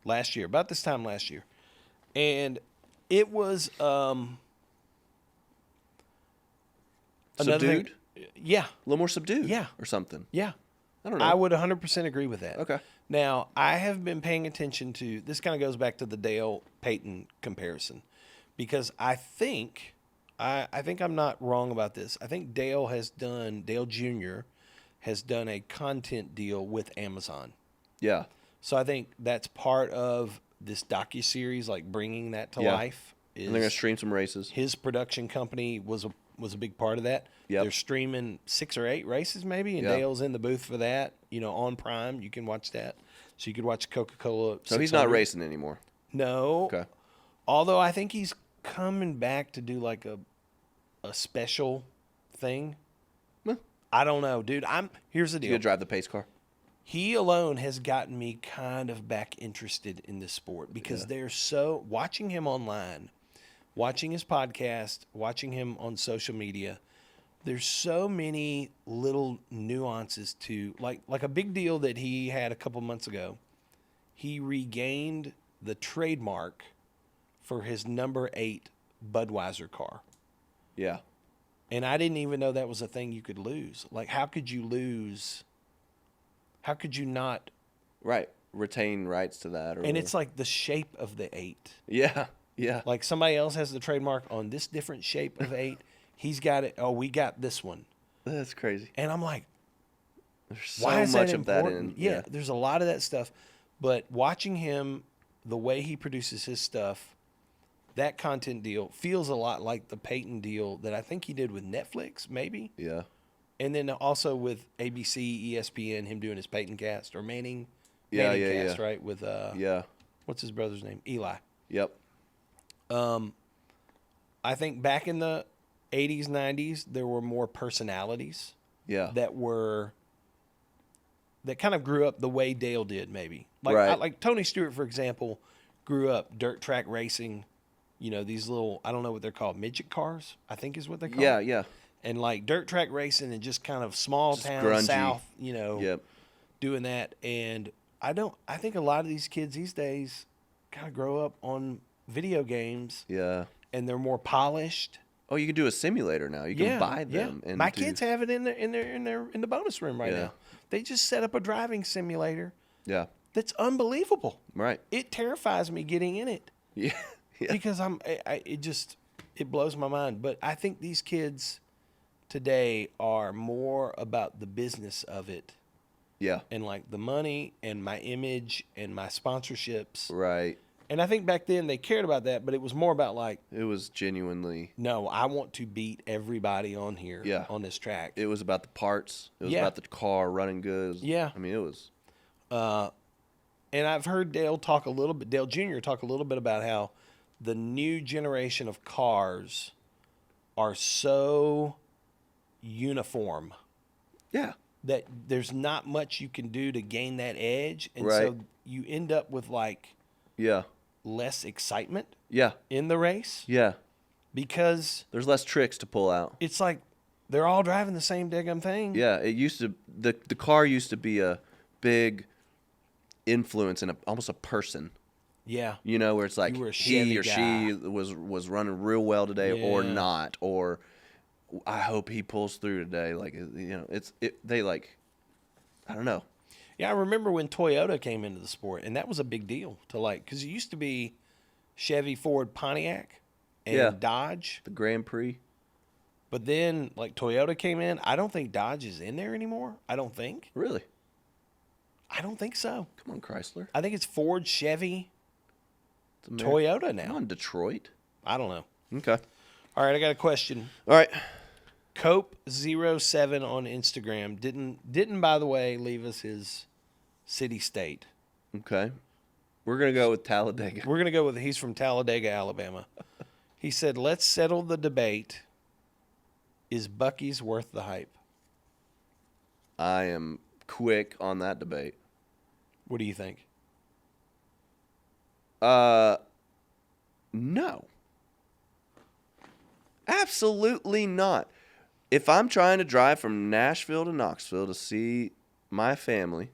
last year, about this time last year, and it was another subdued. Yeah, A little more subdued. Yeah. Or something. yeah. I don't know. I would 100% agree with that. Okay. Now, I have been paying attention to this. Kind of goes back to the Dale Payton comparison, because I think I'm not wrong about this. I think Dale Jr. has done a content deal with Amazon. Yeah. So I think that's part of this docuseries, like bringing that to life. And they're gonna stream some races. His production company was a big part of that. Yep. They're streaming 6 or 8 races maybe, and Dale's in the booth for that. You know, on Prime, you can watch that. So you could watch Coca-Cola. So he's not racing anymore. No. Okay. Although I think he's coming back to do like a special thing. Huh. I don't know, dude. Here's the You deal. gonna drive the pace car? He alone has gotten me kind of back interested in this sport, because they're so watching him online, watching his podcast, watching him on social media. There's so many little nuances to like a big deal that he had a couple months ago. He regained the trademark for his number 8 Budweiser car. Yeah. And I didn't even know that was a thing you could lose. Like, how could you lose? How could you not? Right. Retain rights to that. And it's like the shape of the 8. Yeah. Yeah. Like somebody else has the trademark on this different shape of 8. He's got it. Oh, we got this one. That's crazy. And I'm like, There's so why is much that of that important? in. Yeah, there's a lot of that stuff. But watching him, the way he produces his stuff, that content deal feels a lot like the Peyton deal that I think he did with Netflix, maybe. Yeah. And then also with ABC, ESPN, him doing his Peyton cast or Manning cast, right? With what's his brother's name? Eli. Yep. I think back in the 80s, 90s, there were more personalities Yeah. that kind of grew up the way Dale did, maybe. Like Right. like Tony Stewart, for example, grew up dirt track racing. You know, these little, I don't know what they're called, midget cars, I think is what they call Yeah. them. Yeah. And like dirt track racing and just kind of small Just town grungy. South, you know, Yep. doing that. And I think a lot of these kids these days kind of grow up on video games, Yeah. and they're more polished. Oh, you can do a simulator now. You can buy them. Yeah. And My kids have it in the bonus room right Yeah. now. They just set up a driving simulator Yeah. that's unbelievable. Right. It terrifies me getting in it Yeah. Yeah. because it blows my mind. But I think these kids today are more about the business of it Yeah. and like the money and my image and my sponsorships. Right. And I think back then they cared about that, but it was more about like, It was genuinely. no, I want to beat everybody on here, Yeah. on this track. It was about the parts. It was Yeah. about the car running good. It was, Yeah. I mean, it was. And I've heard Dale Jr. talk a little bit about how the new generation of cars are so uniform Yeah. that there's not much you can do to gain that edge. And Right. so you end up with like Yeah. less excitement Yeah. in the race Yeah. because There's less tricks to pull out. it's like they're all driving the same daggum thing. Yeah. It used to. The car used to be a big influence and almost a person. Yeah. You know, where it's like You were a he Chevy or guy. she was running real well today or Yeah. not, or I hope he pulls through today. Like, you know, they like, I don't know. Yeah, I remember when Toyota came into the sport, and that was a big deal to like, because it used to be Chevy, Ford, Pontiac, and Yeah. Dodge. The Grand Prix. But then, like, Toyota came in. I don't think Dodge is in there anymore. I don't think so. Come on, Chrysler. I think it's Ford, Chevy, It's Ameri- Toyota Come now. on, Detroit. I don't know. Okay. All right, I got a question. All right. Cope07 on Instagram didn't by the way leave us his city state. Okay. We're going to go with Talladega. We're going to go with, he's from Talladega, Alabama. He said, let's settle the debate. Is Buc-ee's worth the hype? I am quick on that debate. What do you think? No. Absolutely not. If I'm trying to drive from Nashville to Knoxville to see my family,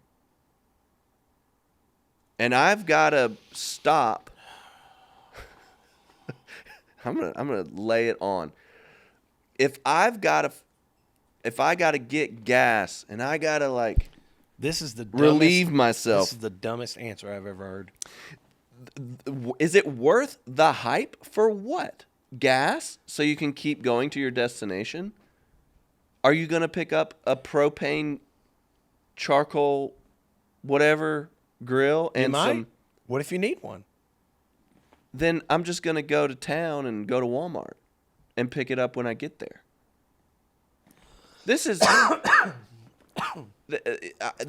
and I've got to stop, I'm gonna lay it on. If I got to get gas and I got to this is the relieve myself. This is the dumbest answer I've ever heard. Is it worth the hype for what? Gas so you can keep going to your destination? Are you going to pick up a propane charcoal whatever grill and some? What if you need one? Then I'm just going to go to town and go to Walmart and pick it up when I get there. This is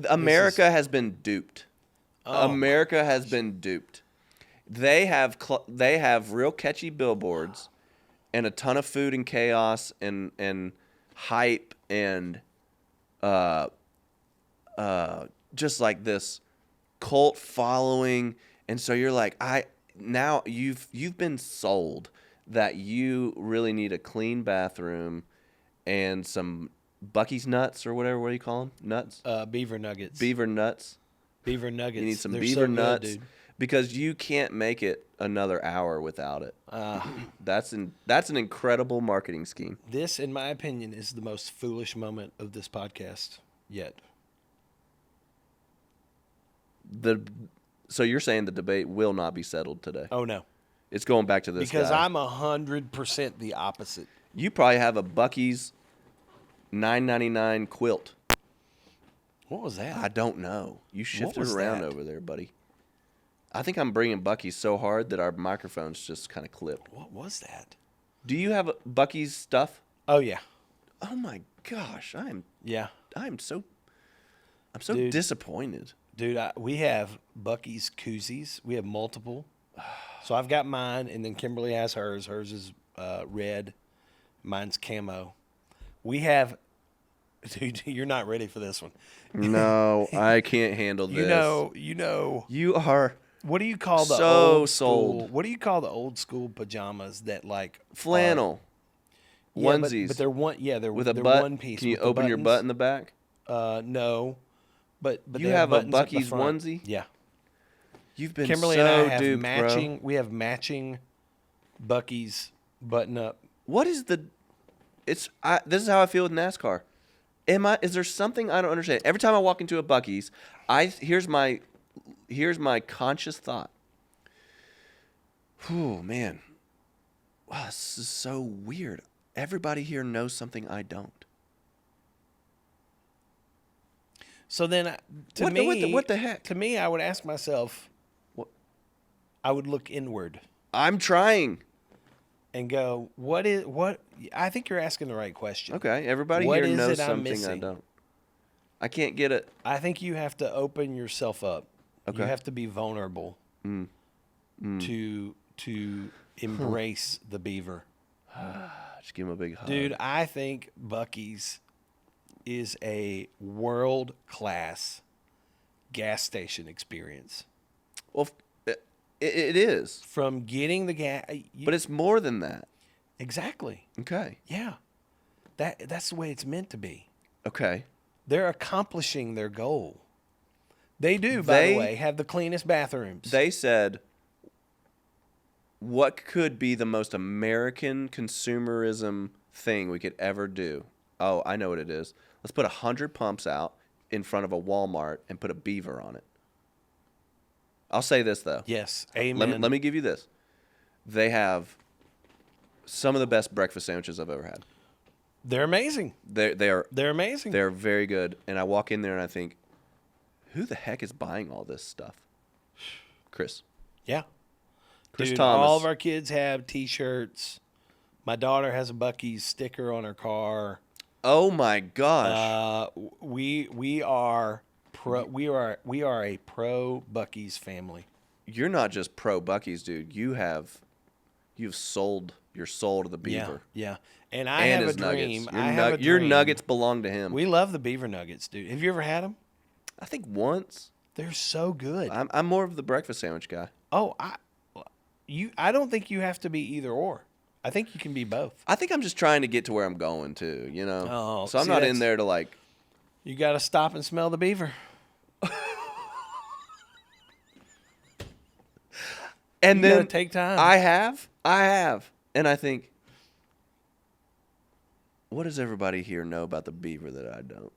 America has been duped. America has been duped. They have real catchy billboards and a ton of food and chaos and hype and just like this cult following, and so you're like, now you've been sold that you really need a clean bathroom and some Buc-ee's nuts or whatever. What do you call them? Nuts? Beaver nuggets. Beaver nuts. Beaver nuggets. You need some They're beaver so good, nuts dude. because you can't make it another hour without it. That's an incredible marketing scheme. This, in my opinion, is the most foolish moment of this podcast yet. So you're saying the debate will not be settled today? Oh no, it's going back to this because guy. I'm 100% the opposite. You probably have a Buc-ee's $9.99 quilt. What was that? I don't know. You shifted around that? over there, buddy. I think I'm bringing Buc-ee's so hard that our microphones just kind of clip. What was that? Do you have Buc-ee's stuff? Oh yeah. Oh my gosh, I'm so Dude. disappointed. Dude, we have Buc-ee's koozies. We have multiple. So I've got mine, and then Kimberly has hers. Hers is red. Mine's camo. We have... Dude, you're not ready for this one. No, I can't handle this. You know. You are... What do you call the so old sold. school? What do you call the old school pajamas that flannel onesies? But they're one. Yeah, they're with a they're butt. one piece. Can you with the open your buttons. butt in the back? No, but you they have a buttons at the Buc-ee's front. onesie. Yeah, You've been Kimberly so and I have duped, matching. bro. We have matching Buc-ee's button up. What is the? This is how I feel with NASCAR. Is there something I don't understand? Every time I walk into a Buc-ee's, here's my conscious thought. Oh man, wow, this is so weird. Everybody here knows something I don't. So then, what the heck? To me, I would ask myself, What? I would look inward I'm trying. and go, what? I think you're asking the right question. Okay, everybody What here is knows it I'm something I missing? don't. I can't get it. I think you have to open yourself up. Okay. You have to be vulnerable to embrace the beaver. Just give him a big hug. Dude, I think Buc-ee's is a world-class gas station experience. Well, it is. From getting the gas... But it's more than that. Exactly. Okay. Yeah. That's the way it's meant to be. Okay. They're accomplishing their goal. They do, by the way, have the cleanest bathrooms. They said, what could be the most American consumerism thing we could ever do? Oh, I know what it is. Let's put 100 pumps out in front of a Walmart and put a beaver on it. I'll say this, though. Yes. Amen. Let me give you this. They have some of the best breakfast sandwiches I've ever had. They're amazing. They're amazing. They're very good. And I walk in there and I think, who the heck is buying all this stuff? Chris. Yeah. Chris Dude, Thomas. all of our kids have T-shirts. My daughter has a Buc-ee's sticker on her car. Oh my gosh. We are a pro Buc-ee's family. you're not just pro Buc-ee's, dude. You've sold your soul to the beaver. Yeah. And I have a dream. Your nuggets belong to him. We love the beaver nuggets, dude. Have you ever had them? I think once. They're so good. I'm more of the breakfast sandwich guy. Oh, I don't think you have to be either or. I think you can be both. I think I'm just trying to get to where I'm going to, you know. Oh, so I'm not in there to like. You got to stop and smell the beaver. And you then take time. I have, and I think, what does everybody here know about the beaver that I don't?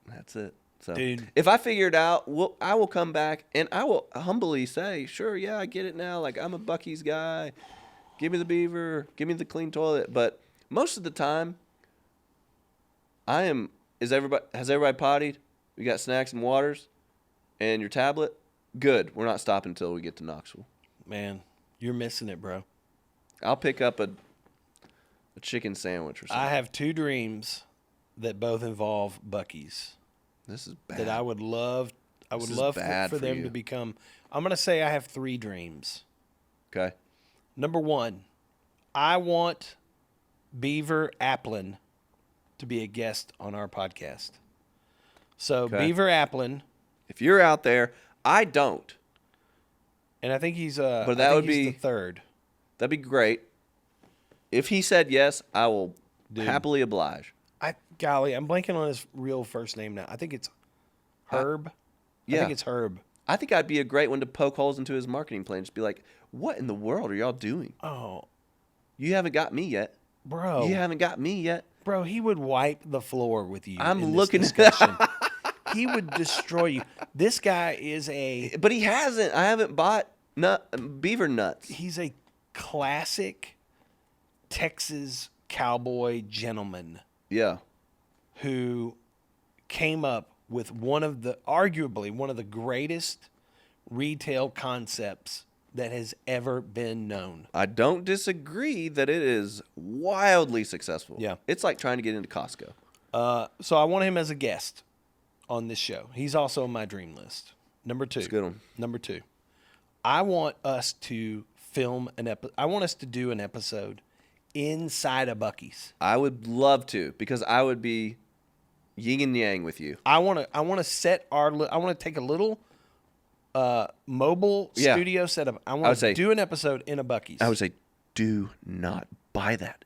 That's it. So, dude, if I figure it out, I will come back and I will humbly say, sure, yeah, I get it now. Like, I'm a Buc-ee's guy. Give me the beaver. Give me the clean toilet. But most of the time, has everybody pottied? We got snacks and waters and your tablet? Good. We're not stopping until we get to Knoxville. Man, you're missing it, bro. I'll pick up a chicken sandwich or something. I have two dreams that both involve Buc-ee's. This is bad. That I would love for them to become. I'm going to say I have three dreams. Okay. Number one, I want Beaver Applin to be a guest on our podcast. So okay. Beaver Applin. If you're out there, I don't. And I think he's but that would be the third. That'd be great. If he said yes, I will happily oblige. Golly, I'm blanking on his real first name now. I think it's Herb. Yeah. I think it's Herb. I think I'd be a great one to poke holes into his marketing plan. Just be like, what in the world are y'all doing? Oh. You haven't got me yet. Bro. You haven't got me yet. Bro, he would wipe the floor with you. I'm looking at that. He would destroy you. This guy is a... But he hasn't. I haven't bought beaver nuts. He's a classic Texas cowboy gentleman. Yeah. Who came up with arguably one of the greatest retail concepts that has ever been known. I don't disagree that it is wildly successful. Yeah. It's like trying to get into Costco. So I want him as a guest on this show. He's also on my dream list. Number two. That's a good one. Number two. I want us to film I want us to do an episode inside a Buc-ee's. I would love to, because I would be yin and yang with you. I want to take a little mobile studio setup. I want to do an episode in a Buc-ee's. I would say, do not buy that.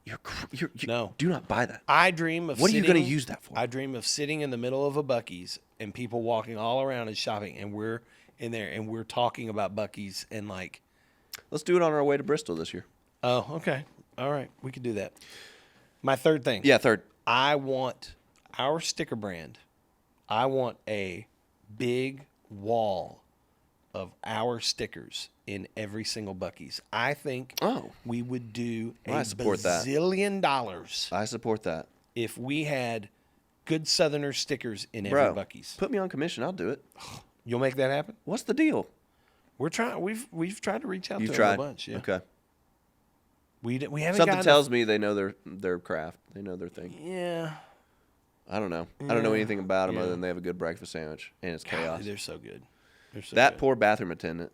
No. Do not buy that. I dream of What are you going to use that for? I dream of sitting in the middle of a Buc-ee's and people walking all around and shopping, and we're in there and we're talking about Buc-ee's and like. Let's do it on our way to Bristol this year. Oh, okay. All right. We could do that. My third thing. Yeah, third. I want our sticker brand. I want a big wall of our stickers in every single Buc-ee's. I think we would do bazillion dollars. I support that. If we had good Southerner stickers in every Buc-ee's. Put me on commission. I'll do it. You'll make that happen? What's the deal? We're trying. We've tried to reach out to them a bunch. Yeah. Okay. We haven't. Something tells me they know their craft. They know their thing. Yeah. I don't know. I don't know anything about them other than they have a good breakfast sandwich and it's chaos. They're so good. That poor bathroom attendant.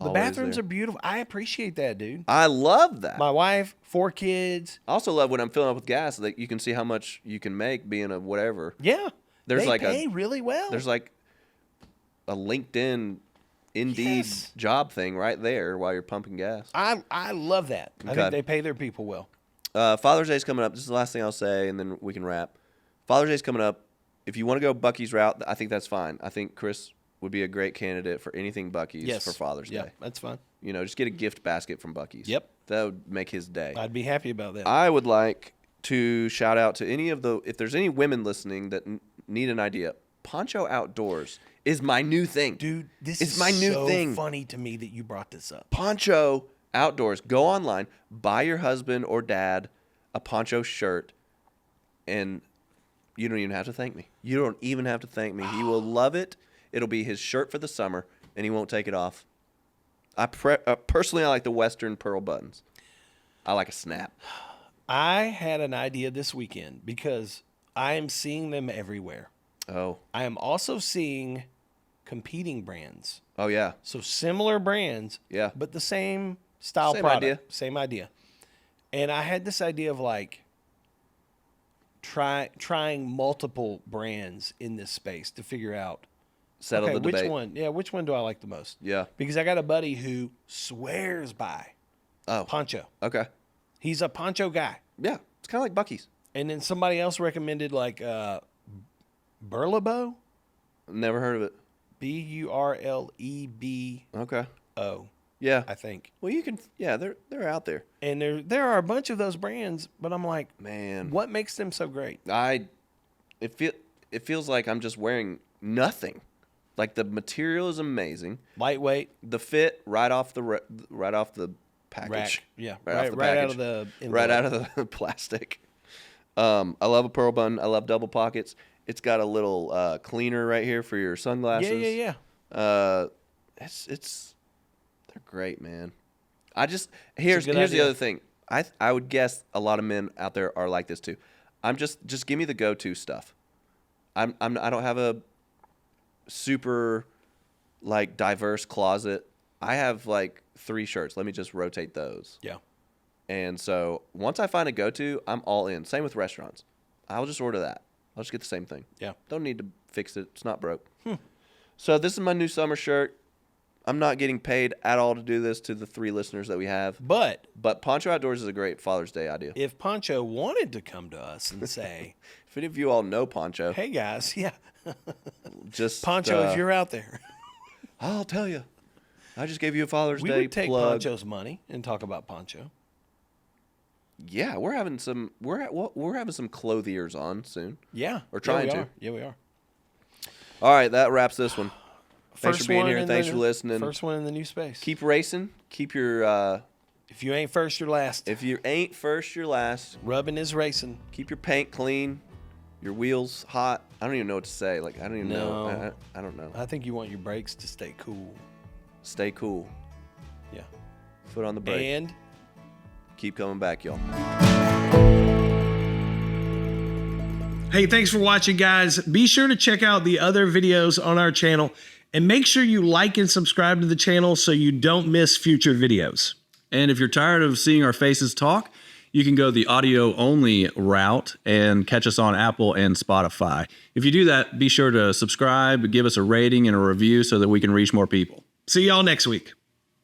The bathrooms are beautiful. I appreciate that, dude. I love that. My wife, 4 kids. I also love when I'm filling up with gas that you can see how much you can make being a whatever. Yeah. They pay really well. There's like a LinkedIn, Indeed job thing right there while you're pumping gas. I love that. Okay. I think they pay their people well. Father's Day's coming up. This is the last thing I'll say, and then we can wrap. Father's Day's coming up. If you want to go Buc-ee's route, I think that's fine. I think Chris would be a great candidate for anything Buc-ee's for Father's Day. Yeah, that's fine. You know, just get a gift basket from Buc-ee's. Yep. That would make his day. I'd be happy about that. I would like to shout out to if there's any women listening that need an idea, Poncho Outdoors is my new thing. Dude, this is my new thing. Funny to me that you brought this up. Poncho Outdoors. Go online, buy your husband or dad a poncho shirt, and you don't even have to thank me. You don't even have to thank me. He will love it. It'll be his shirt for the summer, and he won't take it off. Personally, I like the Western pearl buttons. I like a snap. I had an idea this weekend because I am seeing them everywhere. Oh. I am also seeing competing brands. Oh, yeah. So similar brands, Yeah. but the same style Same product. idea. Same idea. And I had this idea of like trying multiple brands in this space to figure out Settle the debate. which one? Yeah, which one do I like the most? Yeah. Because I got a buddy who swears by Poncho. Okay. He's a Poncho guy. Yeah. It's kind of like Buc-ee's. And then somebody else recommended like Burlebo. Never heard of it. Burlebo. Okay. Yeah, Yeah. I think. Well, you can. Yeah, they're out there. And there are a bunch of those brands, but I'm like, Man, what makes them so great? It feels like I'm just wearing nothing. Like the material is amazing. Lightweight. The fit right off the package. Rack. Yeah. Right Out of the envelope. Right out of the plastic. I love a pearl button. I love double pockets. It's got a little cleaner right here for your sunglasses. Yeah. They're great, man. Here's the other thing. I would guess a lot of men out there are like this too. I'm just give me the go-to stuff. I don't have a super like diverse closet. I have like 3 shirts. Let me just rotate those. Yeah. And so once I find a go-to, I'm all in. Same with restaurants. I'll just order that. I'll just get the same thing. Yeah. Don't need to fix it. It's not broke. So this is my new summer shirt. I'm not getting paid at all to do this to the 3 listeners that we have. But Poncho Outdoors is a great Father's Day idea. if Poncho wanted to come to us and say, If any of you all know Poncho, hey guys, yeah, just Poncho, if you're out there, I'll tell you. I just gave you a Father's we Day would take plug. Poncho's money and talk about Poncho. Yeah, we're having some clothiers on soon. Yeah. Or trying to. Yeah, we are. All right, that wraps this one. Thanks for being here. in Thanks the- for listening. First one in the new space. Keep racing. Keep your If you ain't first, you're last. if you ain't first, you're last. Rubbing is racing. Keep your paint clean. Your wheels hot. I don't even know what to say. Like I don't even know. I don't know. I think you want your brakes to stay cool. Stay cool. Yeah. Foot on the brake. And Keep coming back, y'all. hey, thanks for watching, guys. Be sure to check out the other videos on our channel and make sure you like and subscribe to the channel so you don't miss future videos. And if you're tired of seeing our faces talk, you can go the audio only route and catch us on Apple and Spotify. If you do that, be sure to subscribe, give us a rating and a review so that we can reach more people. See y'all next week.